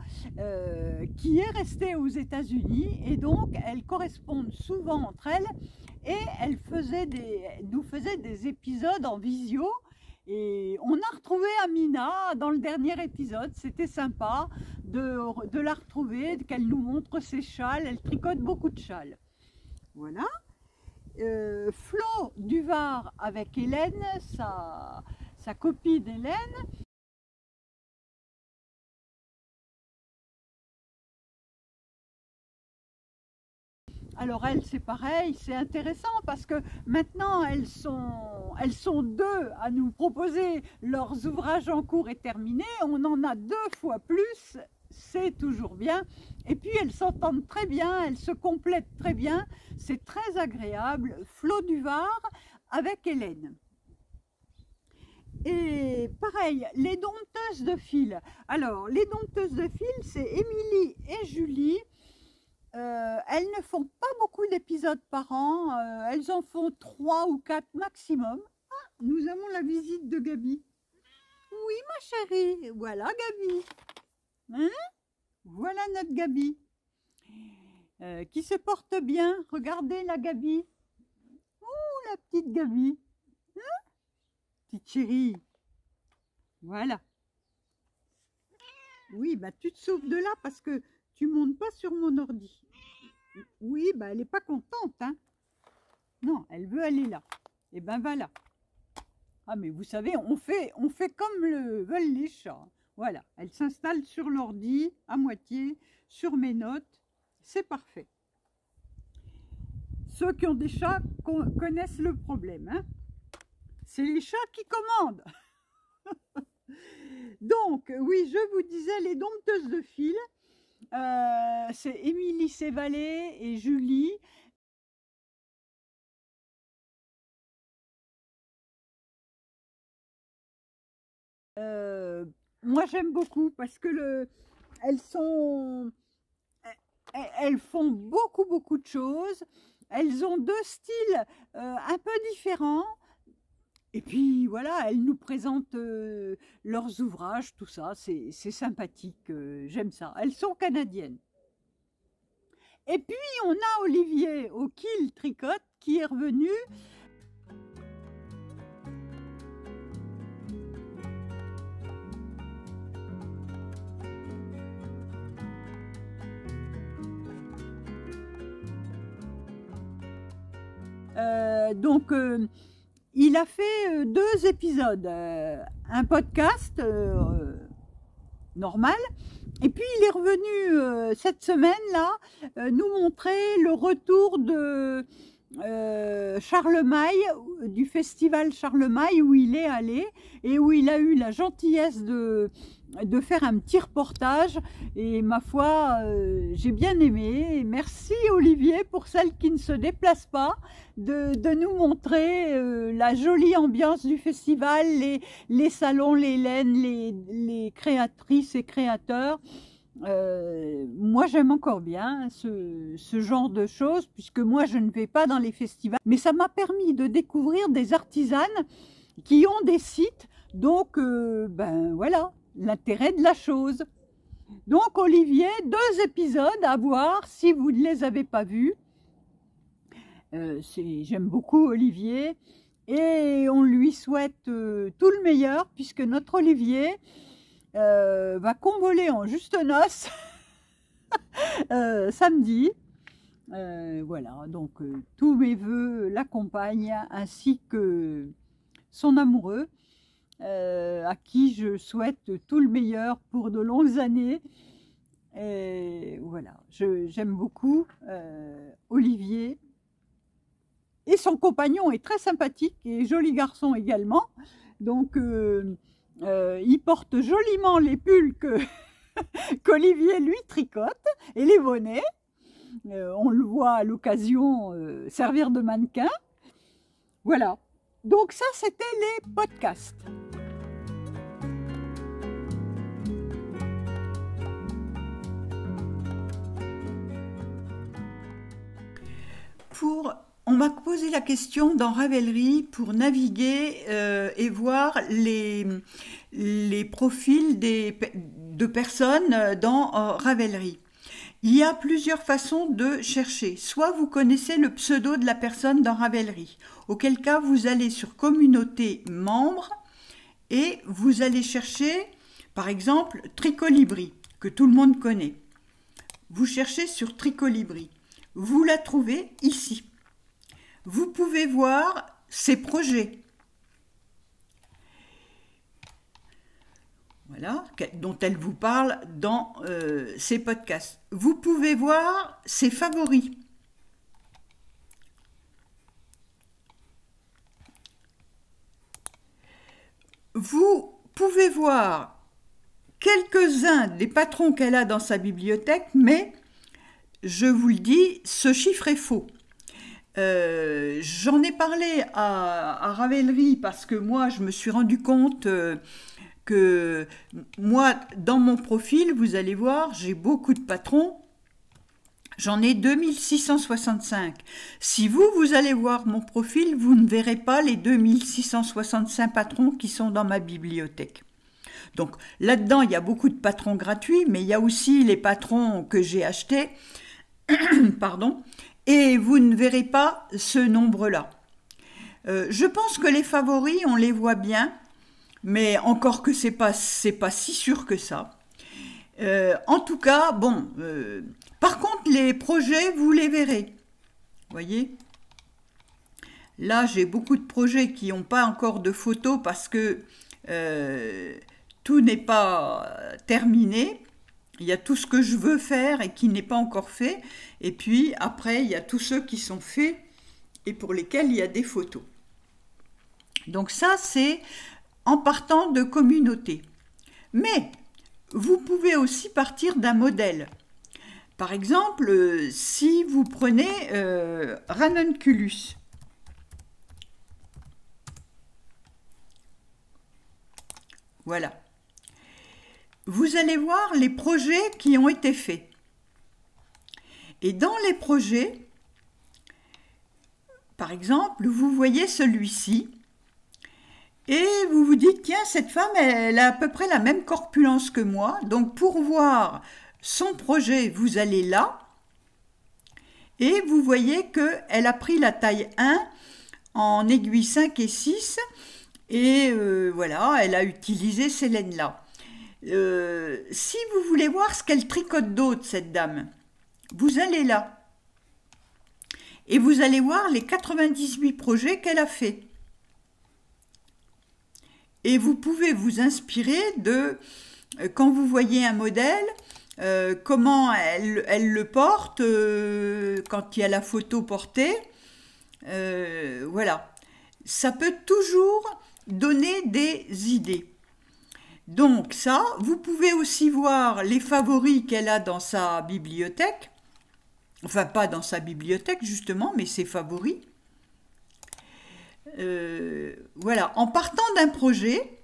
qui est restée aux États-Unis et donc elles correspondent souvent entre elles et elles nous faisaient des épisodes en visio. Et on a retrouvé Amina dans le dernier épisode, c'était sympa de la retrouver, qu'elle nous montre ses châles, elle tricote beaucoup de châles. Voilà. Flo du Var avec Hélène, sa copine Hélène. Alors elles, c'est pareil, c'est intéressant parce que maintenant elles sont deux à nous proposer leurs ouvrages en cours et terminés. On en a 2 fois plus, c'est toujours bien. Et puis elles s'entendent très bien, elles se complètent très bien, c'est très agréable. Flo du Var avec Hélène. Et pareil, les dompteuses de fil. Alors les dompteuses de fil, c'est Émilie et Julie. Elles ne font pas beaucoup d'épisodes par an, elles en font 3 ou 4 maximum. Ah, nous avons la visite de Gabi. Oui ma chérie, voilà Gabi. Hein? Voilà notre Gabi. Qui se porte bien. Regardez la Gabi. Oh la petite Gabi. Hein? Petite chérie. Voilà. Oui, bah tu te sauves de là parce que tu montes pas sur mon ordi. Oui, bah elle n'est pas contente, hein. Non, elle veut aller là. Et ben voilà. Ah mais vous savez, on fait comme le veulent les chats. Voilà, elle s'installe sur l'ordi, à moitié, sur mes notes. C'est parfait. Ceux qui ont des chats connaissent le problème, hein. C'est les chats qui commandent. Donc, oui, je vous disais, les dompteuses de fil. C'est Émilie Sévalé et Julie. Moi j'aime beaucoup parce que elles font beaucoup de choses. Elles ont 2 styles un peu différents. Et puis voilà, elles nous présentent leurs ouvrages, tout ça, c'est sympathique, j'aime ça. Elles sont canadiennes. Et puis on a Olivier au Kill Tricote qui est revenu. Il a fait 2 épisodes, un podcast normal, et puis il est revenu cette semaine-là nous montrer le retour de Charlemagne, du festival Charlemagne où il est allé et où il a eu la gentillesse de faire un petit reportage et ma foi j'ai bien aimé. Merci Olivier pour celles qui ne se déplacent pas de nous montrer la jolie ambiance du festival, les salons, les laines, les créatrices et créateurs. Moi j'aime encore bien ce genre de choses puisque moi je ne vais pas dans les festivals, mais ça m'a permis de découvrir des artisanes qui ont des sites, donc ben voilà l'intérêt de la chose. Donc Olivier, 2 épisodes à voir si vous ne les avez pas vus. J'aime beaucoup Olivier et on lui souhaite tout le meilleur puisque notre Olivier va convoler en juste noces samedi. Voilà, donc tous mes voeux l'accompagnent ainsi que son amoureux à qui je souhaite tout le meilleur pour de longues années. Et voilà, j'aime beaucoup Olivier et son compagnon est très sympathique et joli garçon également. Donc il porte joliment les pulls qu'Olivier lui tricote et les bonnets. On le voit à l'occasion servir de mannequin. Voilà. Donc ça, c'était les podcasts. Pour On m'a posé la question dans Ravelry pour naviguer et voir les profils de personnes dans Ravelry. Il y a plusieurs façons de chercher. Soit vous connaissez le pseudo de la personne dans Ravelry, auquel cas vous allez sur Communauté membres et vous allez chercher, par exemple, Tricolibri, que tout le monde connaît. Vous cherchez sur Tricolibri. Vous la trouvez ici. Vous pouvez voir ses projets. Voilà, dont elle vous parle dans ses podcasts. Vous pouvez voir ses favoris. Vous pouvez voir quelques-uns des patrons qu'elle a dans sa bibliothèque, mais je vous le dis, ce chiffre est faux. J'en ai parlé à Ravelry parce que moi, je me suis rendu compte que moi, dans mon profil, vous allez voir, j'ai beaucoup de patrons. J'en ai 2665. Si vous allez voir mon profil, vous ne verrez pas les 2665 patrons qui sont dans ma bibliothèque. Donc là-dedans, il y a beaucoup de patrons gratuits, mais il y a aussi les patrons que j'ai achetés. Pardon. Et vous ne verrez pas ce nombre-là. Je pense que les favoris, on les voit bien, mais encore que c'est pas si sûr que ça. En tout cas, bon, par contre, les projets, vous les verrez. Voyez ? Là, j'ai beaucoup de projets qui n'ont pas encore de photos parce que tout n'est pas terminé. Il y a tout ce que je veux faire et qui n'est pas encore fait. Et puis après, il y a tous ceux qui sont faits et pour lesquels il y a des photos. Donc ça, c'est en partant de communauté. Mais vous pouvez aussi partir d'un modèle. Par exemple, si vous prenez Ranunculus. Voilà. Vous allez voir les projets qui ont été faits. Et dans les projets, par exemple, vous voyez celui-ci, et vous vous dites, tiens, cette femme, elle a à peu près la même corpulence que moi, donc pour voir son projet, vous allez là, et vous voyez qu'elle a pris la taille 1 en aiguille 5 et 6, et voilà, elle a utilisé ces laines-là. Si vous voulez voir ce qu'elle tricote d'autre, cette dame, vous allez là. Et vous allez voir les 98 projets qu'elle a fait. Et vous pouvez vous inspirer de, quand vous voyez un modèle, comment elle le porte, quand il y a la photo portée. Voilà. Ça peut toujours donner des idées. Donc ça, vous pouvez aussi voir les favoris qu'elle a dans sa bibliothèque. Enfin, pas dans sa bibliothèque, justement, mais ses favoris. Voilà, en partant d'un projet,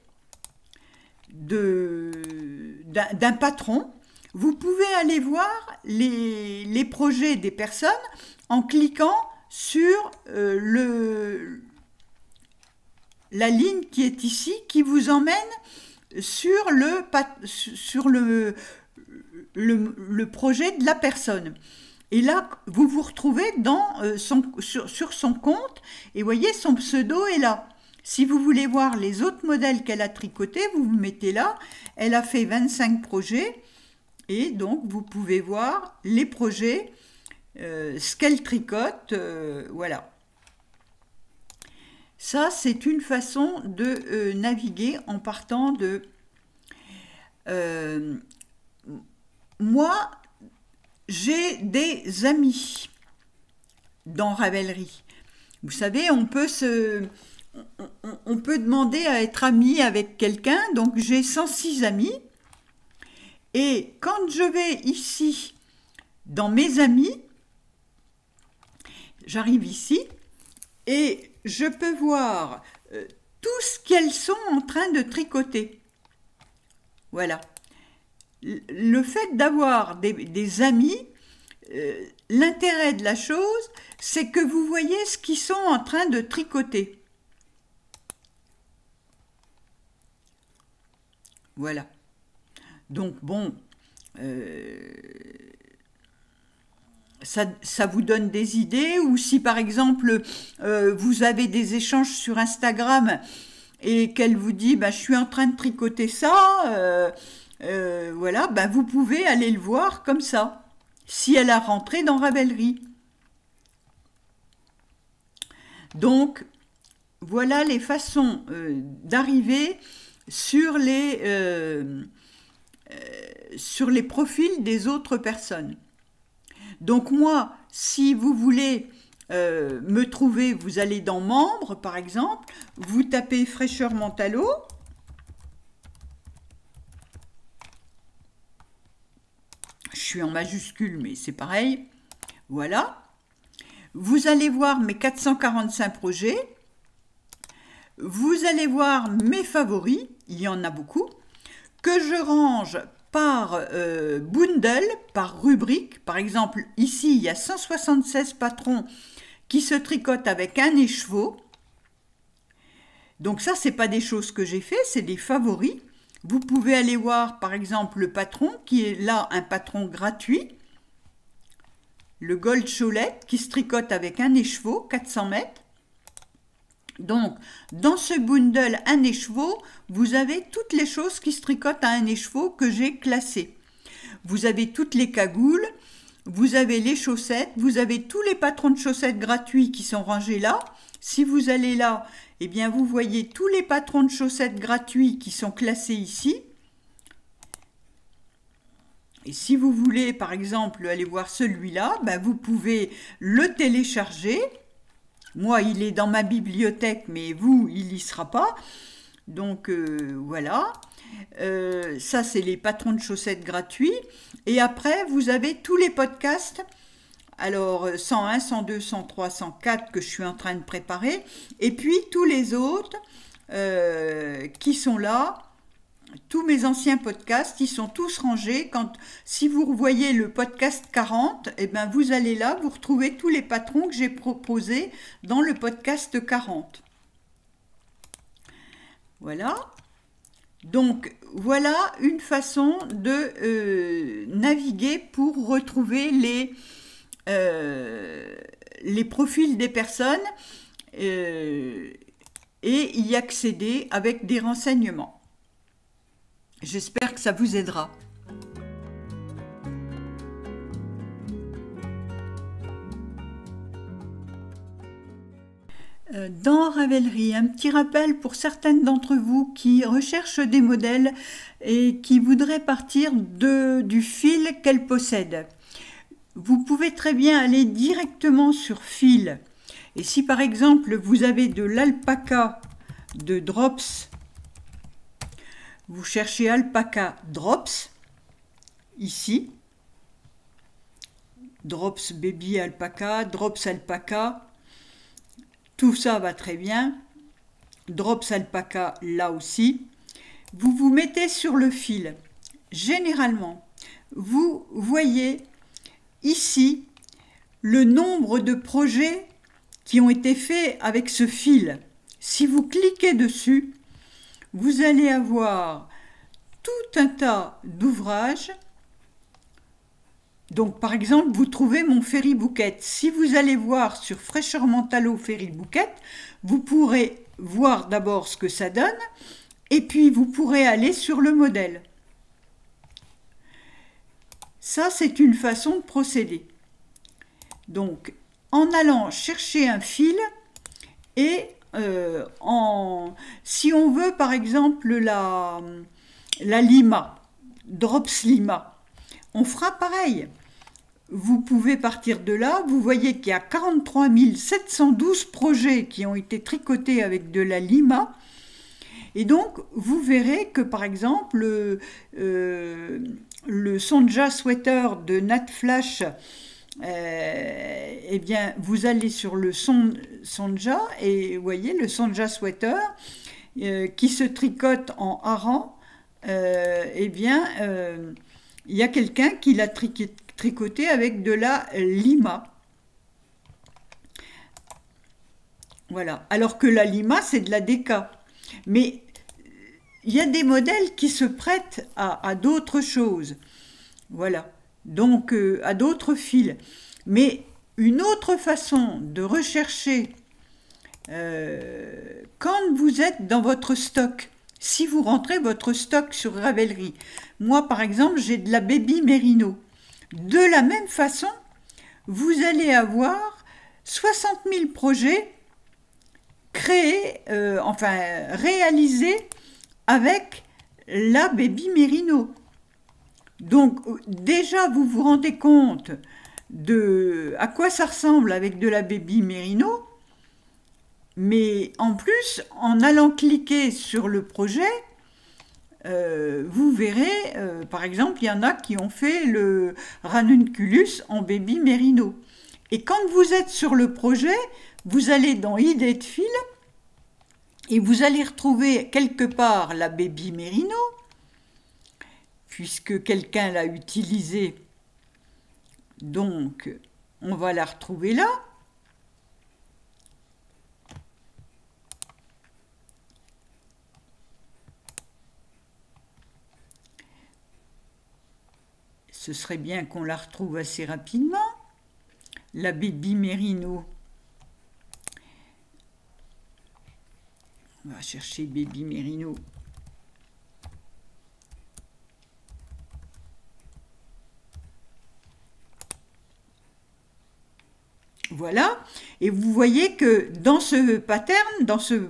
d'un patron, vous pouvez aller voir les projets des personnes en cliquant sur la ligne qui est ici, qui vous emmène sur le projet de la personne. Et là, vous vous retrouvez sur son compte, et voyez, son pseudo est là. Si vous voulez voir les autres modèles qu'elle a tricotés, vous vous mettez là. Elle a fait 25 projets, et donc vous pouvez voir les projets, ce qu'elle tricote, voilà. Ça, c'est une façon de naviguer en partant de... moi, j'ai des amis dans Ravelry. Vous savez, on peut demander à être ami avec quelqu'un. Donc, j'ai 106 amis. Et quand je vais ici, dans mes amis, j'arrive ici et je peux voir tout ce qu'elles sont en train de tricoter. Voilà. Le fait d'avoir des amis, l'intérêt de la chose, c'est que vous voyez ce qu'ils sont en train de tricoter. Voilà. Donc bon, ça vous donne des idées, ou si par exemple vous avez des échanges sur Instagram et qu'elle vous dit bah, je suis en train de tricoter ça, voilà, bah, vous pouvez aller le voir comme ça, si elle a rentré dans Ravelry. Donc voilà les façons d'arriver sur les profils des autres personnes. Donc moi, si vous voulez me trouver, vous allez dans membres par exemple, vous tapez Fraîcheur Mentalo, je suis en majuscule mais c'est pareil, voilà. Vous allez voir mes 445 projets, vous allez voir mes favoris, il y en a beaucoup, que je range par bundle, par rubrique. Par exemple, ici, il y a 176 patrons qui se tricotent avec un écheveau. Donc ça, ce n'est pas des choses que j'ai fait, c'est des favoris. Vous pouvez aller voir, par exemple, le patron, qui est là un patron gratuit. Le Gold Cholet, qui se tricote avec un écheveau, 400 mètres. Donc, dans ce bundle un écheveau, vous avez toutes les choses qui se tricotent à un écheveau que j'ai classées. Vous avez toutes les cagoules, vous avez les chaussettes, vous avez tous les patrons de chaussettes gratuits qui sont rangés là. Si vous allez là, eh bien vous voyez tous les patrons de chaussettes gratuits qui sont classés ici. Et si vous voulez, par exemple, aller voir celui-là, ben vous pouvez le télécharger. Moi, il est dans ma bibliothèque, mais vous, il n'y sera pas. Donc, voilà. Ça, c'est les patrons de chaussettes gratuits. Et après, vous avez tous les podcasts. Alors, 101, 102, 103, 104 que je suis en train de préparer. Et puis, tous les autres qui sont là. Tous mes anciens podcasts, ils sont tous rangés. Si vous voyez le podcast 40, eh ben vous allez là, vous retrouvez tous les patrons que j'ai proposés dans le podcast 40. Voilà. Donc, voilà une façon de naviguer pour retrouver les profils des personnes et y accéder avec des renseignements. J'espère que ça vous aidera. Dans Ravelry, un petit rappel pour certaines d'entre vous qui recherchent des modèles et qui voudraient partir du fil qu'elles possèdent. Vous pouvez très bien aller directement sur fil. Et si par exemple vous avez de l'alpaca de Drops, vous cherchez alpaca Drops, ici, Drops Baby Alpaca, Drops Alpaca, tout ça va très bien, Drops Alpaca là aussi. Vous vous mettez sur le fil. Généralement, vous voyez ici le nombre de projets qui ont été faits avec ce fil. Si vous cliquez dessus, vous allez avoir tout un tas d'ouvrages. Donc, par exemple, vous trouvez mon Ferry Bouquet. Si vous allez voir sur Fraîcheur Mentalo Ferry Bouquet, vous pourrez voir d'abord ce que ça donne, et puis vous pourrez aller sur le modèle. Ça, c'est une façon de procéder. Donc, en allant chercher un fil et si on veut par exemple la Lima, Drops Lima, on fera pareil. Vous pouvez partir de là, vous voyez qu'il y a 43 712 projets qui ont été tricotés avec de la Lima. Et donc, vous verrez que par exemple, le Sonja Sweater de Nat Flash, eh bien, vous allez sur le Sonja et vous voyez le Sonja Sweater qui se tricote en hareng. Eh bien, il y a quelqu'un qui l'a tricoté avec de la lima. Voilà, alors que la lima, c'est de la déca. Mais il y a des modèles qui se prêtent à d'autres choses. Voilà, donc à d'autres fils. Mais une autre façon de rechercher quand vous êtes dans votre stock, si vous rentrez votre stock sur Ravelry, moi par exemple j'ai de la Baby Merino, de la même façon vous allez avoir 60 000 projets créés, enfin réalisés avec la Baby Merino. Donc déjà vous vous rendez compte de à quoi ça ressemble avec de la Baby Merino. Mais en plus, en allant cliquer sur le projet, vous verrez, par exemple, il y en a qui ont fait le ranunculus en Baby Merino. Et quand vous êtes sur le projet, vous allez dans Idées de fil et vous allez retrouver quelque part la Baby Merino, puisque quelqu'un l'a utilisée. Donc, on va la retrouver là. Ce serait bien qu'on la retrouve assez rapidement, la Baby Merino. On va chercher Baby Merino. Voilà, et vous voyez que dans ce pattern, dans ce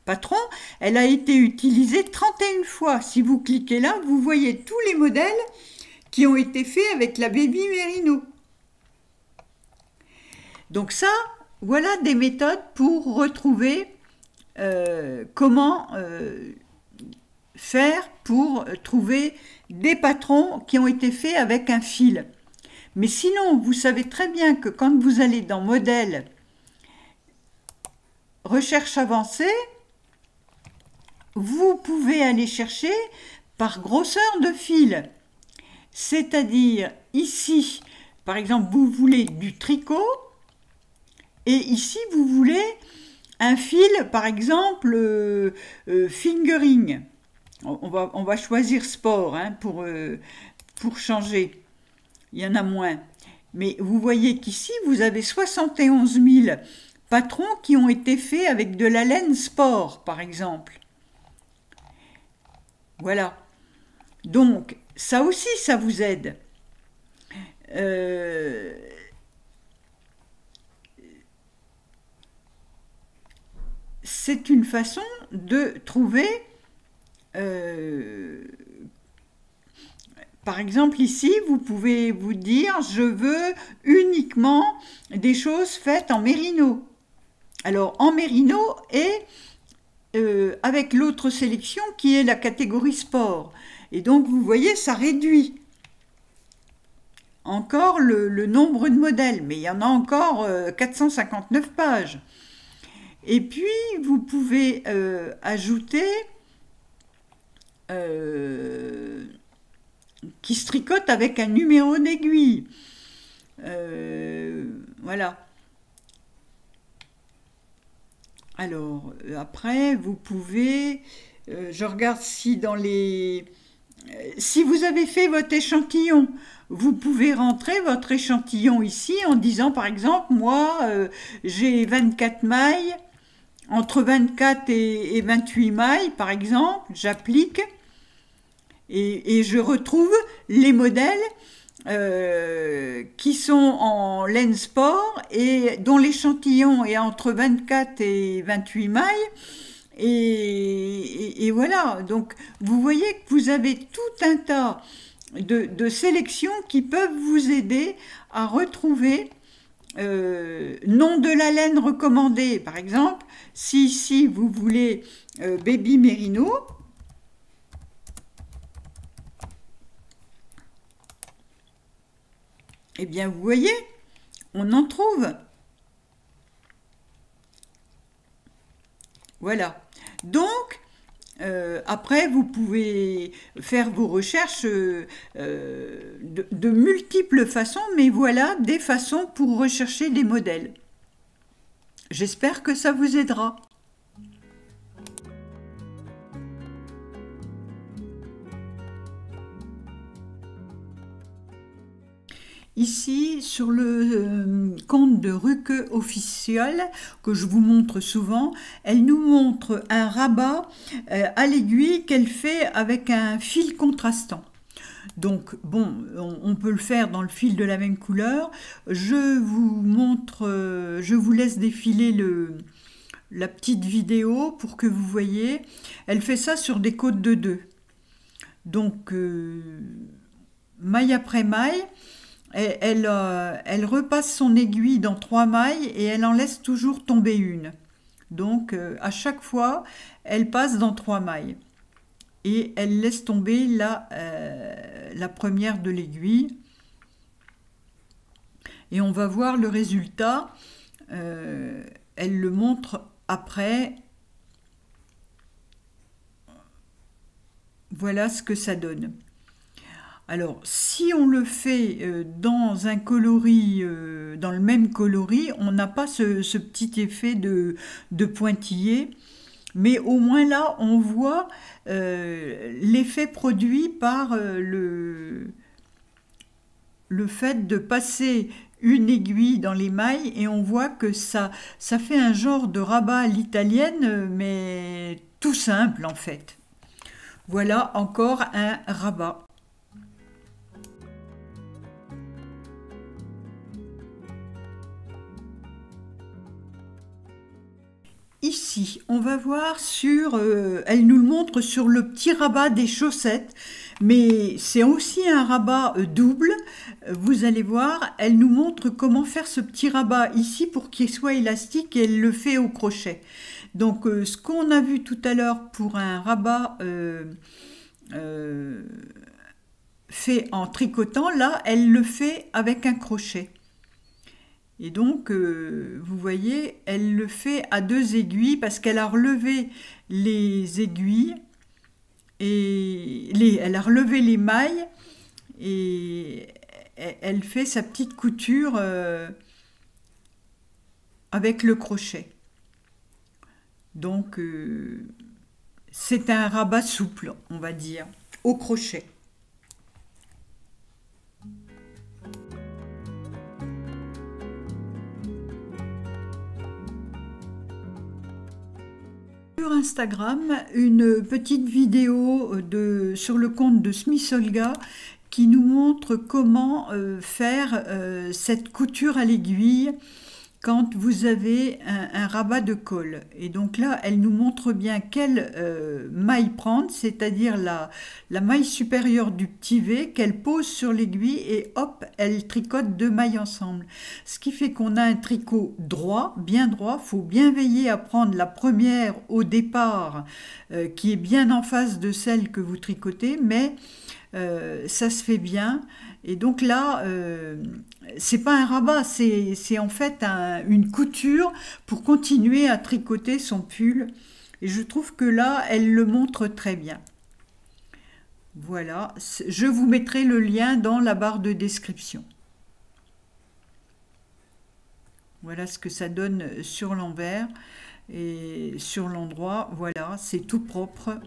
patron, elle a été utilisée 31 fois. Si vous cliquez là, vous voyez tous les modèles qui ont été faits avec la Baby Merino. Donc ça, voilà des méthodes pour retrouver comment faire pour trouver des patrons qui ont été faits avec un fil. Mais sinon, vous savez très bien que quand vous allez dans Modèle, Recherche avancée, vous pouvez aller chercher par grosseur de fil. C'est-à-dire, ici, par exemple, vous voulez du tricot, et ici, vous voulez un fil, par exemple, fingering. On va choisir sport hein, pour changer. Il y en a moins. Mais vous voyez qu'ici, vous avez 71 000 patrons qui ont été faits avec de la laine sport, par exemple. Voilà. Donc, ça aussi, ça vous aide. C'est une façon de trouver, par exemple ici, vous pouvez vous dire, je veux uniquement des choses faites en mérino. Alors, en mérino et avec l'autre sélection qui est la catégorie sport. Et donc, vous voyez, ça réduit encore le nombre de modèles, mais il y en a encore 459 pages. Et puis, vous pouvez ajouter qui se tricote avec un numéro d'aiguille. Voilà. Alors, après, vous pouvez... je regarde si dans les... si vous avez fait votre échantillon, vous pouvez rentrer votre échantillon ici en disant, par exemple, moi, j'ai 24 mailles, entre 24 et 28 mailles, par exemple, j'applique et je retrouve les modèles qui sont en laine sport et dont l'échantillon est entre 24 et 28 mailles. Et voilà, donc vous voyez que vous avez tout un tas de sélections qui peuvent vous aider à retrouver nom de la laine recommandée. Par exemple, si ici vous voulez Baby Merino, eh bien vous voyez, on en trouve. Voilà. Donc, Après, vous pouvez faire vos recherches de multiples façons, mais voilà des façons pour rechercher des modèles. J'espère que ça vous aidera. Ici, sur le compte de Ruke Official, que je vous montre souvent, elle nous montre un rabat à l'aiguille qu'elle fait avec un fil contrastant. Donc, bon, on peut le faire dans le fil de la même couleur. Je vous montre, je vous laisse défiler la petite vidéo pour que vous voyez. Elle fait ça sur des côtes de 2. Donc, maille après maille. Elle repasse son aiguille dans 3 mailles et elle en laisse toujours tomber une. Donc à chaque fois, elle passe dans 3 mailles. Et elle laisse tomber la première de l'aiguille. Et on va voir le résultat. Elle le montre après. Voilà ce que ça donne. Alors, si on le fait dans un coloris, dans le même coloris, on n'a pas ce petit effet de pointillé, mais au moins là, on voit l'effet produit par le fait de passer une aiguille dans les mailles, et on voit que ça fait un genre de rabat à l'italienne, mais tout simple en fait. Voilà encore un rabat. Ici, on va voir sur, elle nous le montre sur le petit rabat des chaussettes, mais c'est aussi un rabat double. Vous allez voir, elle nous montre comment faire ce petit rabat ici pour qu'il soit élastique, et elle le fait au crochet. Donc, ce qu'on a vu tout à l'heure pour un rabat fait en tricotant, là, elle le fait avec un crochet. Et donc, vous voyez, elle le fait à 2 aiguilles parce qu'elle a relevé les aiguilles et elle a relevé les mailles et elle fait sa petite couture avec le crochet. Donc, c'est un rabat souple, on va dire, au crochet. Sur Instagram, une petite vidéo sur le compte de Smith Olga qui nous montre comment faire cette couture à l'aiguille quand vous avez un rabat de col. Et donc là, elle nous montre bien quelle maille prendre, c'est-à-dire la maille supérieure du petit V qu'elle pose sur l'aiguille et hop, elle tricote 2 mailles ensemble. Ce qui fait qu'on a un tricot droit, bien droit. Il faut bien veiller à prendre la première au départ qui est bien en face de celle que vous tricotez, mais ça se fait bien. Et donc là, c'est pas un rabat, c'est en fait une couture pour continuer à tricoter son pull. Et je trouve que là, elle le montre très bien. Voilà, je vous mettrai le lien dans la barre de description. Voilà ce que ça donne sur l'envers et sur l'endroit. Voilà, c'est tout propre.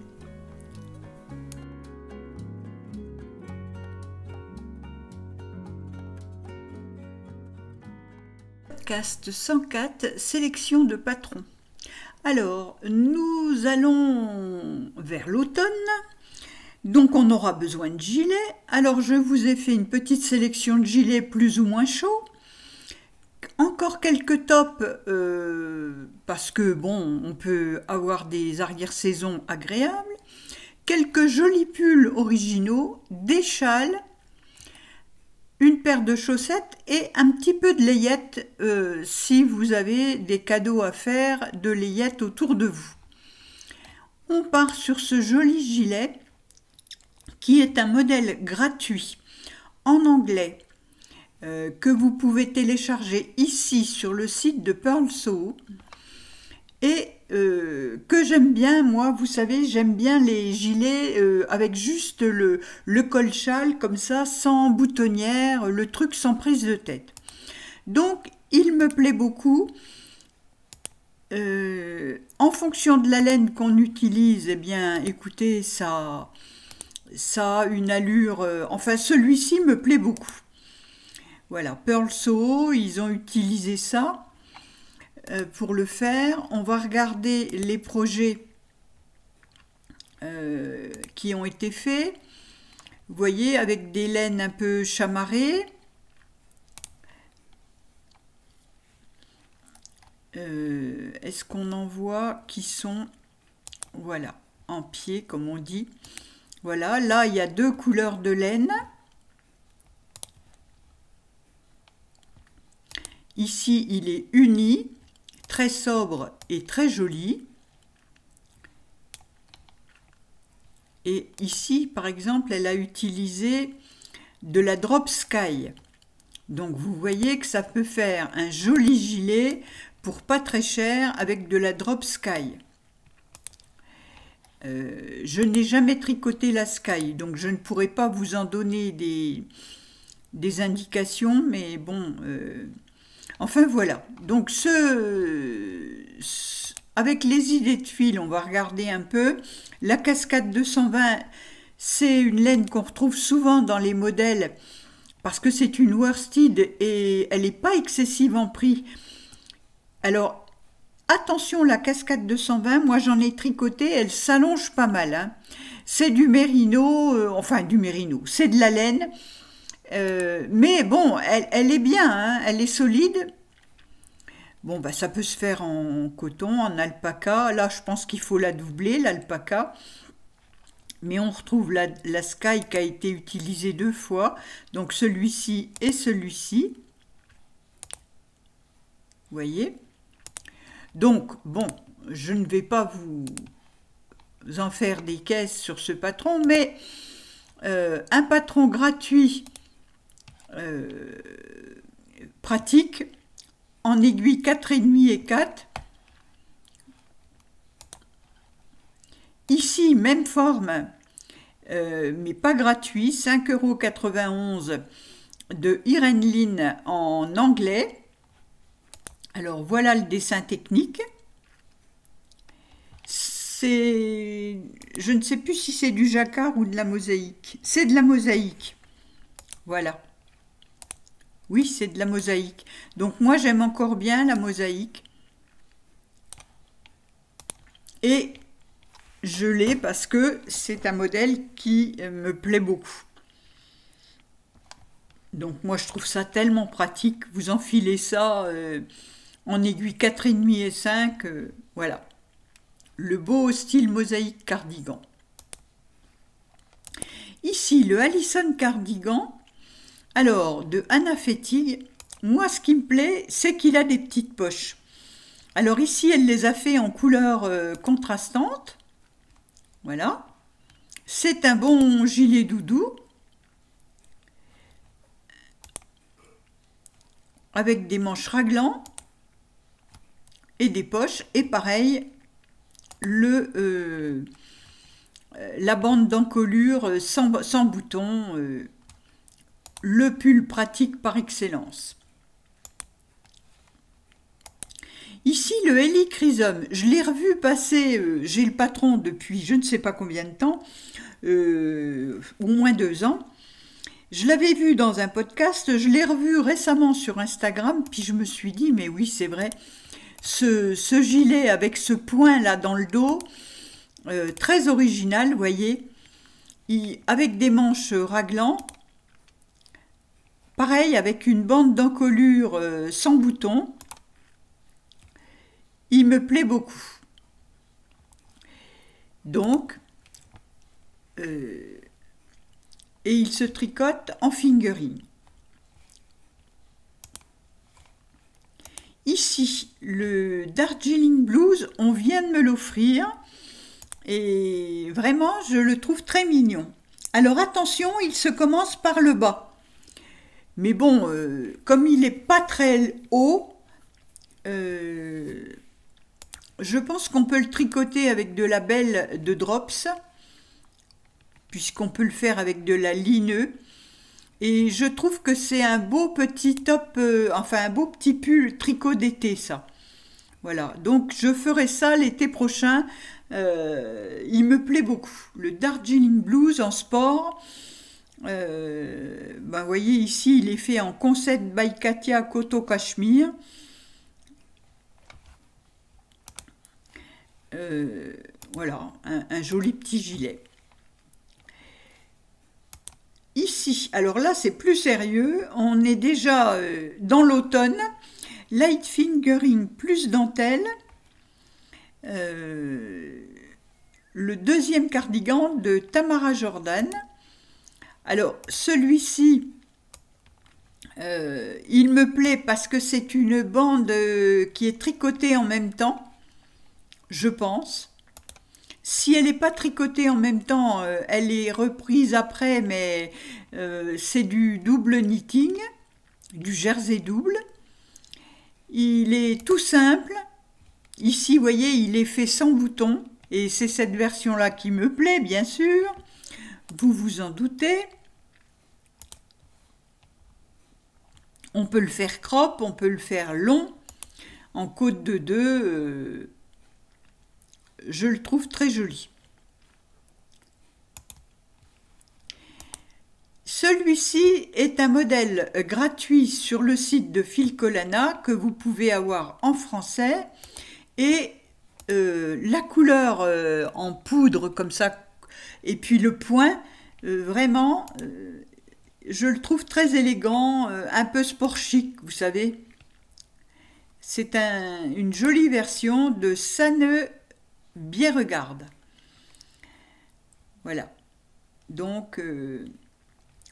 Podcast 104, sélection de patrons. Alors, nous allons vers l'automne, donc on aura besoin de gilets. Alors, je vous ai fait une petite sélection de gilets plus ou moins chauds. Encore quelques tops, parce que bon, on peut avoir des arrière-saisons agréables. Quelques jolis pulls originaux, des châles, une paire de chaussettes et un petit peu de layette si vous avez des cadeaux à faire de layette autour de vous. On part sur ce joli gilet qui est un modèle gratuit en anglais que vous pouvez télécharger ici sur le site de Purl Sew. Et que j'aime bien, moi, vous savez, j'aime bien les gilets avec juste le col-châle, comme ça, sans boutonnière, le truc sans prise de tête. Donc, il me plaît beaucoup. En fonction de la laine qu'on utilise, eh bien, écoutez, ça a une allure... enfin, celui-ci me plaît beaucoup. Voilà, Pearl Soho, ils ont utilisé ça pour le faire. On va regarder les projets qui ont été faits. Vous voyez, avec des laines un peu chamarrées. Est-ce qu'on en voit qui sont, voilà, en pied, comme on dit. Voilà, là, il y a deux couleurs de laine. Ici, il est uni, très sobre et très joli. Et ici, par exemple, elle a utilisé de la Drop Sky. Donc, vous voyez que ça peut faire un joli gilet pour pas très cher avec de la Drop Sky. Je n'ai jamais tricoté la Sky, donc je ne pourrais pas vous en donner des indications, mais bon... enfin voilà, donc avec les idées de fil, on va regarder un peu. La cascade 220, c'est une laine qu'on retrouve souvent dans les modèles parce que c'est une worsted et elle n'est pas excessive en prix. Alors, attention, la cascade 220, moi j'en ai tricoté, elle s'allonge pas mal. Hein. C'est du mérino, enfin du mérino, c'est de la laine. Mais bon, elle est bien, hein, elle est solide. Bon, bah, ça peut se faire en coton, en alpaca. Là, je pense qu'il faut la doubler, l'alpaca. Mais on retrouve la Sky qui a été utilisée 2 fois. Donc celui-ci et celui-ci. Vous voyez? Donc, bon, je ne vais pas vous en faire des caisses sur ce patron, mais un patron gratuit, pratique, en aiguille 4,5 et 4. Ici, même forme, mais pas gratuit, 5,91 € de Irene Lynn en anglais. Alors voilà le dessin technique. Je ne sais plus si c'est du jacquard ou de la mosaïque. C'est de la mosaïque. Voilà. Oui, c'est de la mosaïque. Donc moi, j'aime encore bien la mosaïque. Et je l'ai parce que c'est un modèle qui me plaît beaucoup. Donc moi, je trouve ça tellement pratique. Vous enfilez ça en aiguille 4,5 et 5. Voilà. Le beau style mosaïque cardigan. Ici, le Allison cardigan. Alors, de Anna Fettig, moi, ce qui me plaît, c'est qu'il a des petites poches. Alors ici, elle les a fait en couleur contrastante. Voilà. C'est un bon gilet doudou. Avec des manches raglan et des poches. Et pareil, la bande d'encolure sans bouton. Le pull pratique par excellence. Ici, le Helichrysum, je l'ai revu passer, j'ai le patron depuis je ne sais pas combien de temps, au moins 2 ans. Je l'avais vu dans un podcast, je l'ai revu récemment sur Instagram, puis je me suis dit, mais oui, c'est vrai, ce gilet avec ce point là dans le dos, très original, vous voyez, avec des manches raglan. Pareil, avec une bande d'encolure sans bouton, il me plaît beaucoup. Donc, et il se tricote en fingering. Ici, le Darjeeling Blues, on vient de me l'offrir et vraiment, je le trouve très mignon. Alors attention, il se commence par le bas. Mais bon, comme il n'est pas très haut, Je pense qu'on peut le tricoter avec de la belle de Drops, puisqu'on peut le faire avec de la lineux. Et je trouve que c'est un beau petit top, enfin un beau petit pull tricot d'été, ça. Voilà, donc je ferai ça l'été prochain. Il me plaît beaucoup. Le Darjeeling Blues en sport. Vous voyez ici, il est fait en Concept by Katia Koto Cashmere. Voilà, un joli petit gilet. Ici, alors là c'est plus sérieux, on est déjà dans l'automne. Light fingering plus dentelle. Le deuxième cardigan de Tamara Jordan. Alors celui-ci, il me plaît parce que c'est une bande qui est tricotée en même temps, je pense. Si elle n'est pas tricotée en même temps, elle est reprise après, mais c'est du double knitting, du jersey double. Il est tout simple. Ici, vous voyez, il est fait sans bouton. Et c'est cette version-là qui me plaît, bien sûr. Vous vous en doutez. On peut le faire crop, on peut le faire long. En côte de 2, je le trouve très joli. Celui-ci est un modèle gratuit sur le site de Filcolana que vous pouvez avoir en français. Et la couleur en poudre comme ça, et puis le point, vraiment, je le trouve très élégant, un peu sport chic, vous savez. C'est une jolie version de Sanne Bierregarde. Voilà. Donc,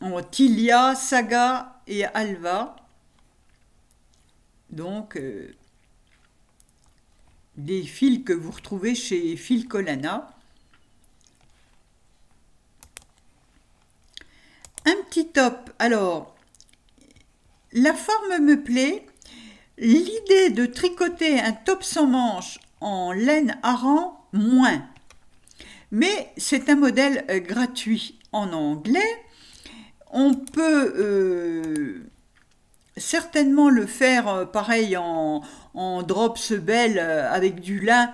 en Tilia, Saga et Alva. Donc, des fils que vous retrouvez chez Filcolana. Un petit top. Alors, la forme me plaît. L'idée de tricoter un top sans manches en laine hareng, moins. Mais c'est un modèle gratuit en anglais. On peut certainement le faire pareil en drops belle avec du lin,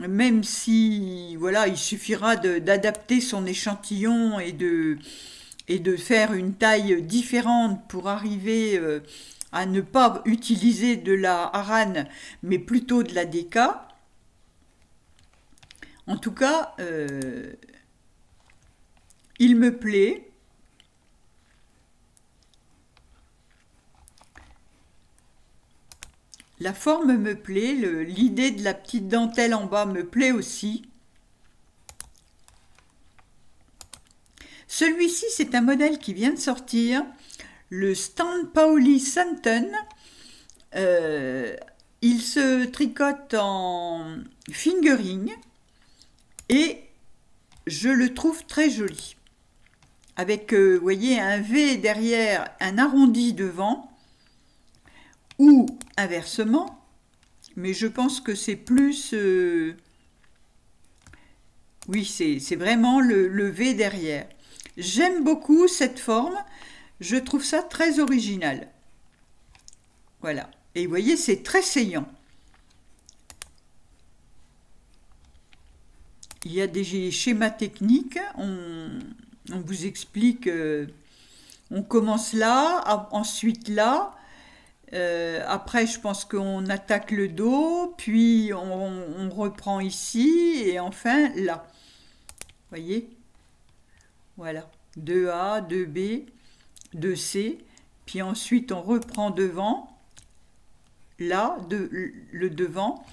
même si voilà, il suffira d'adapter son échantillon et de faire une taille différente pour arriver à ne pas utiliser de la Aran, mais plutôt de la Deka. En tout cas, il me plaît. La forme me plaît, l'idée de la petite dentelle en bas me plaît aussi. Celui-ci, c'est un modèle qui vient de sortir, le Stan Pauli Santon. Il se tricote en fingering et je le trouve très joli. Avec, vous voyez, un V derrière, un arrondi devant, ou inversement, mais je pense que c'est plus... oui, c'est vraiment le V derrière. J'aime beaucoup cette forme, je trouve ça très original. Voilà, et vous voyez, c'est très saillant. Il y a des schémas techniques, on vous explique, on commence là, ensuite là, après je pense qu'on attaque le dos, puis on reprend ici, et enfin là. Vous voyez? Voilà, 2A, 2B, 2C, puis ensuite on reprend devant, là, le devant,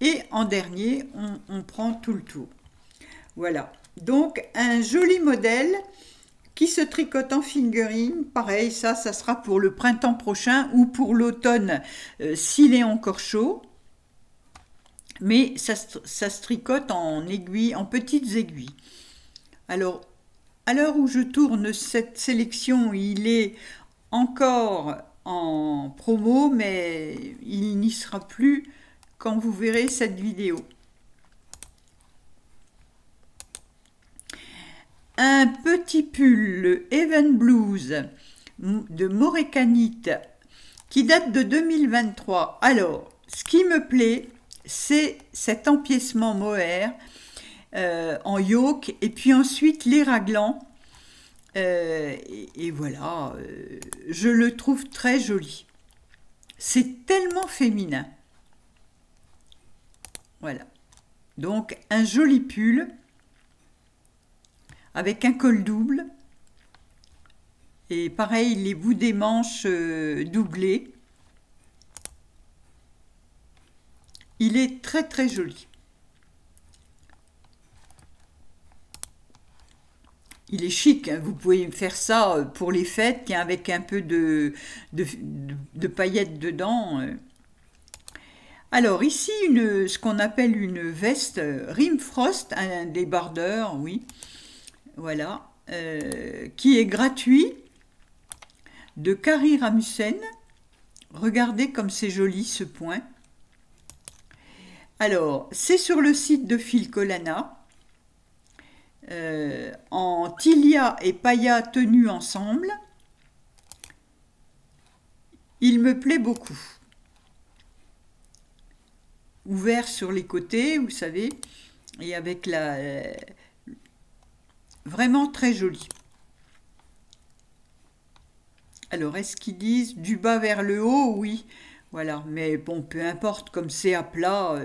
et en dernier, on prend tout le tour. Voilà, donc un joli modèle qui se tricote en fingering. Pareil, ça sera pour le printemps prochain ou pour l'automne s'il est encore chaud. Mais ça se tricote en aiguilles, en petites aiguilles. Alors, à l'heure où je tourne cette sélection, il est encore en promo, mais il n'y sera plus quand vous verrez cette vidéo. Un petit pull, le Even Blues de Morekanite, qui date de 2023. Alors, ce qui me plaît, c'est cet empiècement mohair en yoke, et puis ensuite les raglans. Et voilà, je le trouve très joli. C'est tellement féminin. Voilà. Donc, un joli pull avec un col double. Et pareil, les bouts des manches doublés. Il est très très joli. Il est chic, hein. Vous pouvez faire ça pour les fêtes, avec un peu de paillettes dedans. Alors ici, ce qu'on appelle une veste Rimfrost, un débardeur, oui, voilà, qui est gratuit, de Kari Rasmussen. Regardez comme c'est joli ce point. Alors, c'est sur le site de Phil Colana, en tilia et pailla tenus ensemble. Il me plaît beaucoup. Ouvert sur les côtés, vous savez, et avec vraiment très joli. Alors, est-ce qu'ils disent du bas vers le haut? Oui, voilà, mais bon, peu importe, comme c'est à plat,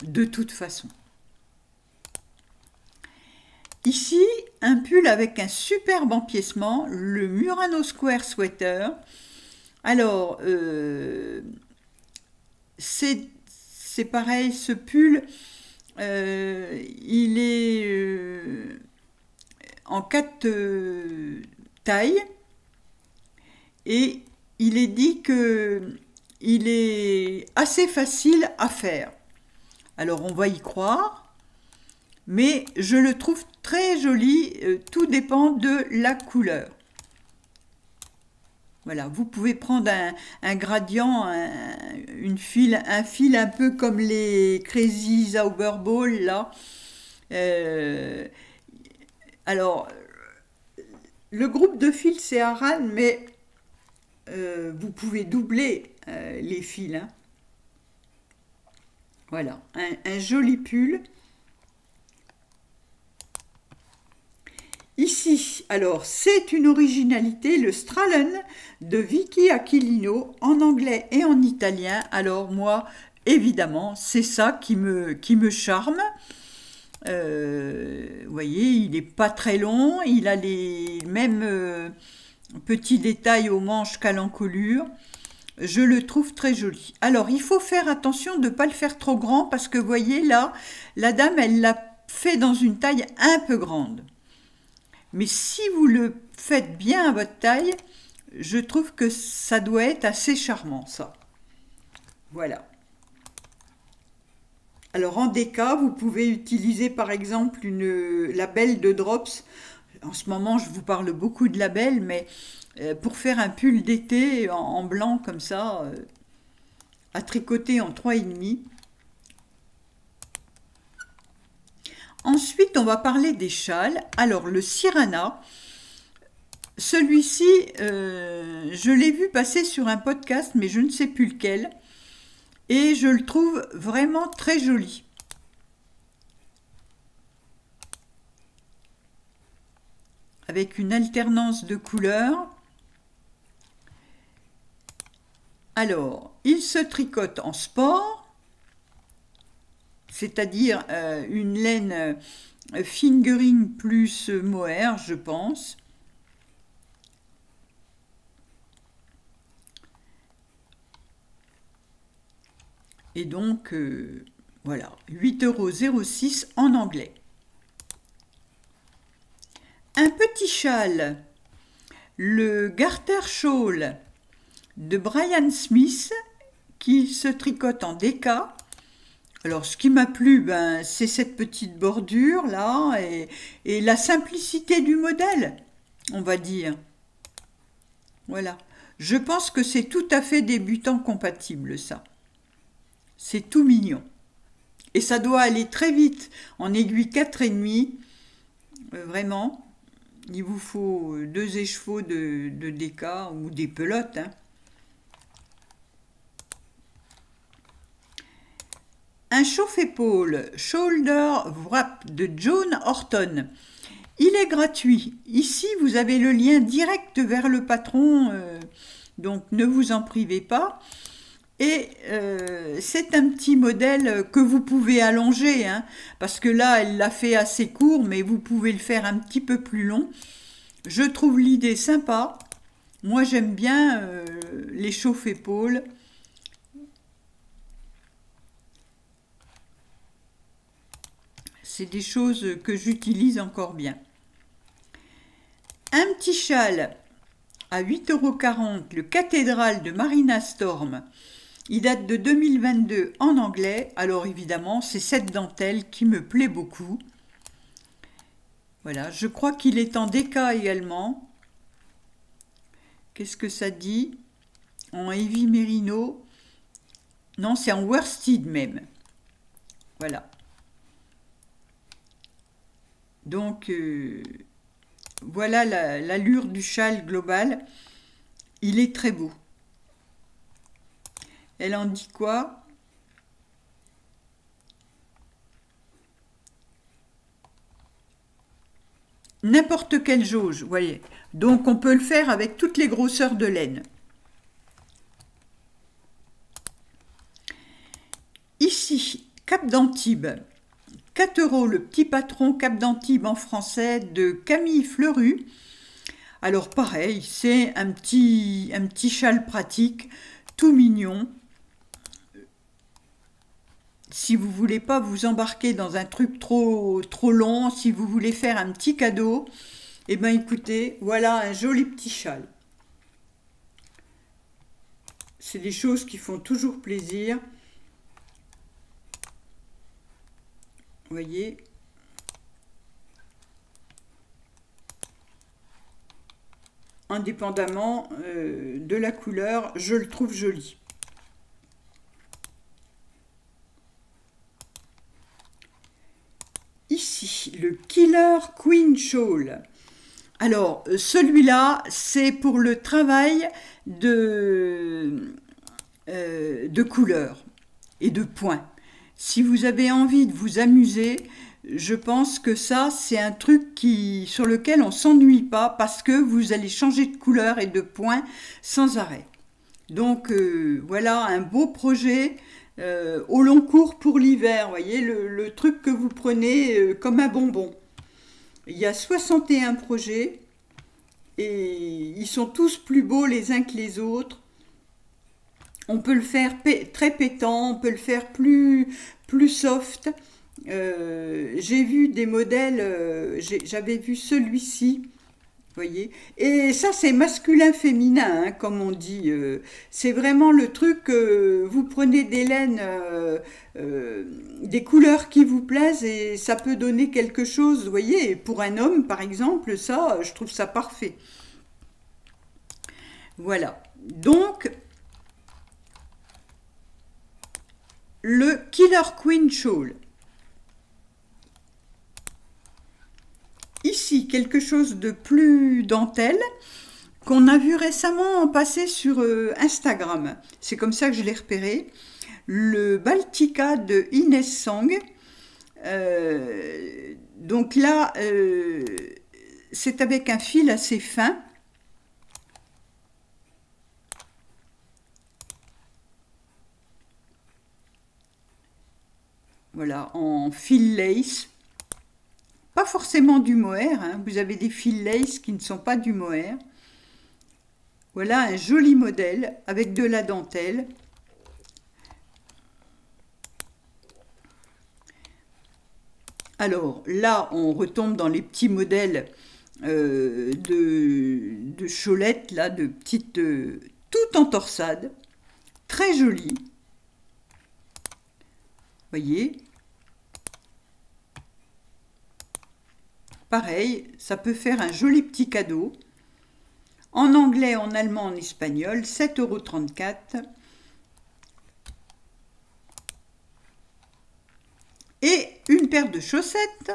de toute façon. Ici, un pull avec un superbe empiècement, le Murano Square Sweater. Alors, c'est pareil, ce pull, il est en 4 tailles, et il est dit que il est assez facile à faire. Alors, on va y croire, mais je le trouve très joli, tout dépend de la couleur. Voilà, vous pouvez prendre un gradient, un fil un peu comme les Crazy Zauberball, là. Alors, le groupe de fils, c'est Aran, mais vous pouvez doubler les fils. Hein. Voilà, un joli pull. Ici, alors, c'est une originalité, le Stralen de Vicky Aquilino, en anglais et en italien. Alors, moi, évidemment, c'est ça qui me charme. Vous voyez, il n'est pas très long, il a les mêmes petits détails aux manches qu'à l'encolure. Je le trouve très joli. Alors, il faut faire attention de ne pas le faire trop grand, parce que, vous voyez, là, la dame, elle l'a fait dans une taille un peu grande. Mais si vous le faites bien à votre taille, je trouve que ça doit être assez charmant, ça. Voilà. Alors, en déca, vous pouvez utiliser, par exemple, la belle de Drops. En ce moment, je vous parle beaucoup de la belle, mais pour faire un pull d'été en blanc, comme ça, à tricoter en 3,5. Ensuite, on va parler des châles. Alors, le Sirana, celui-ci, je l'ai vu passer sur un podcast, mais je ne sais plus lequel. Et je le trouve vraiment très joli. Avec une alternance de couleurs. Alors, il se tricote en sport. C'est-à-dire une laine fingering plus mohair, je pense. Et donc, voilà, 8,06 € en anglais. Un petit châle, le Garter Shawl de Brian Smith, qui se tricote en déca. Alors, ce qui m'a plu, c'est cette petite bordure là et la simplicité du modèle, on va dire. Voilà. Je pense que c'est tout à fait débutant compatible, ça. C'est tout mignon. Et ça doit aller très vite. En aiguille 4,5, vraiment, il vous faut 2 écheveaux de déca ou des pelotes. Hein. Un chauffe-épaule Shoulder Wrap de John Horton. Il est gratuit. Ici, vous avez le lien direct vers le patron, donc ne vous en privez pas. Et c'est un petit modèle que vous pouvez allonger, hein, parce que là, elle l'a fait assez court, mais vous pouvez le faire un petit peu plus long. Je trouve l'idée sympa. Moi, j'aime bien les chauffe-épaules. C'est des choses que j'utilise encore bien. Un petit châle à 8,40 €, le Cathédrale de Marina Storm. Il date de 2022 en anglais. Alors évidemment, c'est cette dentelle qui me plaît beaucoup. Voilà, je crois qu'il est en déca également. Qu'est-ce que ça dit? En heavy merino. Non, c'est en worsted même. Voilà. Donc, voilà l'allure du châle global. Il est très beau. Elle en dit quoi? N'importe quelle jauge, vous voyez. Donc, on peut le faire avec toutes les grosseurs de laine. Ici, Cap d'Antibes. 4 € le petit patron Cap d'Antibes en français de Camille Fleurus. Alors pareil, c'est un petit châle pratique, tout mignon. Si vous voulez pas vous embarquer dans un truc trop long, si vous voulez faire un petit cadeau, eh bien écoutez, voilà un joli petit châle. C'est des choses qui font toujours plaisir. Vous voyez, indépendamment de la couleur, je le trouve joli. Ici, le Killer Queen Shawl. Alors, celui-là, c'est pour le travail de couleurs et de points. Si vous avez envie de vous amuser, je pense que ça, c'est un truc sur lequel on ne s'ennuie pas parce que vous allez changer de couleur et de points sans arrêt. Donc, voilà un beau projet au long cours pour l'hiver. Vous voyez, le truc que vous prenez comme un bonbon. Il y a 61 projets et ils sont tous plus beaux les uns que les autres. On peut le faire très pétant, on peut le faire plus soft. J'ai vu des modèles, j'avais vu celui-ci, vous voyez. Et ça, c'est masculin-féminin, hein, comme on dit. C'est vraiment le truc, vous prenez des laines, des couleurs qui vous plaisent et ça peut donner quelque chose, vous voyez. Et pour un homme, par exemple, ça, je trouve ça parfait. Voilà. Donc, le Killer Queen Shawl. Ici, quelque chose de plus dentelle qu'on a vu récemment passer sur Instagram. C'est comme ça que je l'ai repéré. Le Baltica de Inès Sang. Donc là, c'est avec un fil assez fin. Voilà, en fil lace. Pas forcément du mohair, hein. Vous avez des fils lace qui ne sont pas du mohair. Voilà un joli modèle avec de la dentelle. Alors là, on retombe dans les petits modèles de cholettes, là, de petites, tout en torsade. Très joli. Voyez, pareil, ça peut faire un joli petit cadeau. En anglais, en allemand, en espagnol, 7,34 €. paire de chaussettes.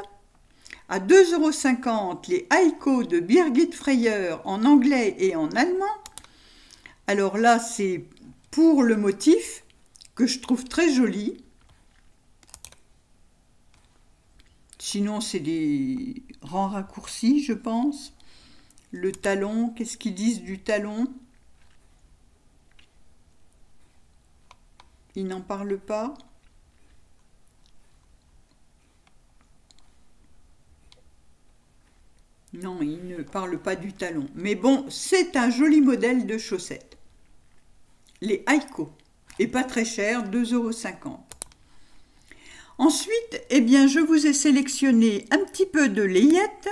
À 2,50 € les Heiko de Birgit Freyer en anglais et en allemand. Alors là, c'est pour le motif que je trouve très joli. Sinon, c'est des rangs raccourcis, je pense. Le talon, qu'est-ce qu'ils disent du talon? Ils n'en parlent pas. Non, ils ne parlent pas du talon. Mais bon, c'est un joli modèle de chaussettes. Les Heiko. Et pas très cher, 2,50 €. Ensuite, eh bien, je vous ai sélectionné un petit peu de layette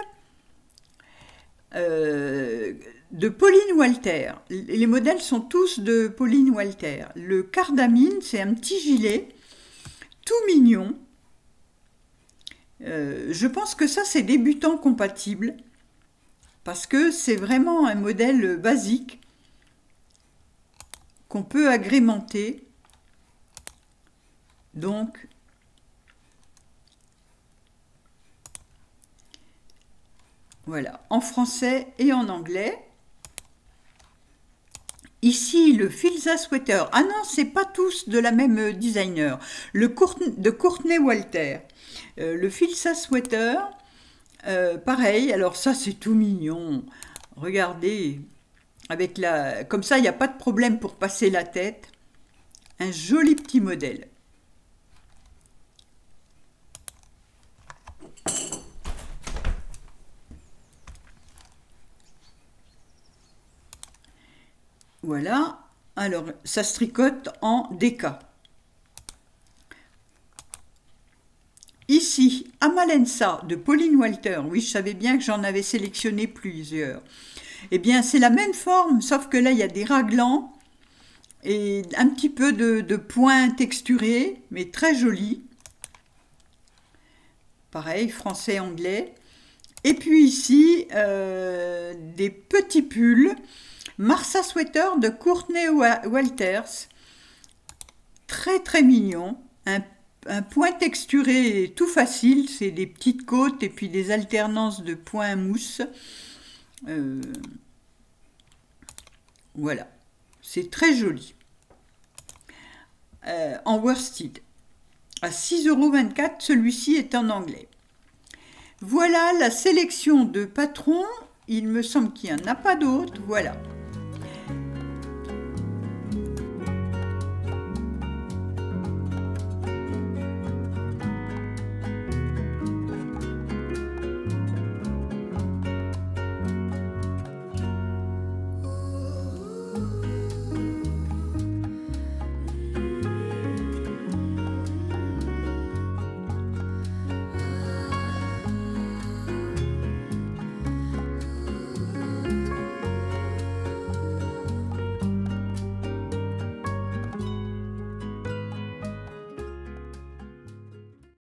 de Pauline Walter. Les modèles sont tous de Pauline Walter. Le cardamine, c'est un petit gilet tout mignon. Je pense que ça, c'est débutant compatible parce que c'est vraiment un modèle basique qu'on peut agrémenter. Donc, voilà, en français et en anglais. Ici, le Filza Sweater. Ah non, c'est pas tous de la même designer. De Courtney Walter. Le Filza Sweater, pareil. Alors ça, c'est tout mignon. Regardez, avec comme ça, il n'y a pas de problème pour passer la tête. Un joli petit modèle. Voilà, alors ça se tricote en DK. Ici, Amalensa de Pauline Walter. Oui, je savais bien que j'en avais sélectionné plusieurs. Eh bien, c'est la même forme, sauf que là, il y a des raglans et un petit peu de points texturés, mais très jolis. Pareil, français-anglais. Et puis ici, des petits pulls. Marsa Sweater de Courtney Walters, très très mignon, un point texturé tout facile, c'est des petites côtes et puis des alternances de points mousse. Voilà, c'est très joli. En worsted, à 6,24 €, celui-ci est en anglais. Voilà la sélection de patrons, il me semble qu'il n'y en a pas d'autres, voilà.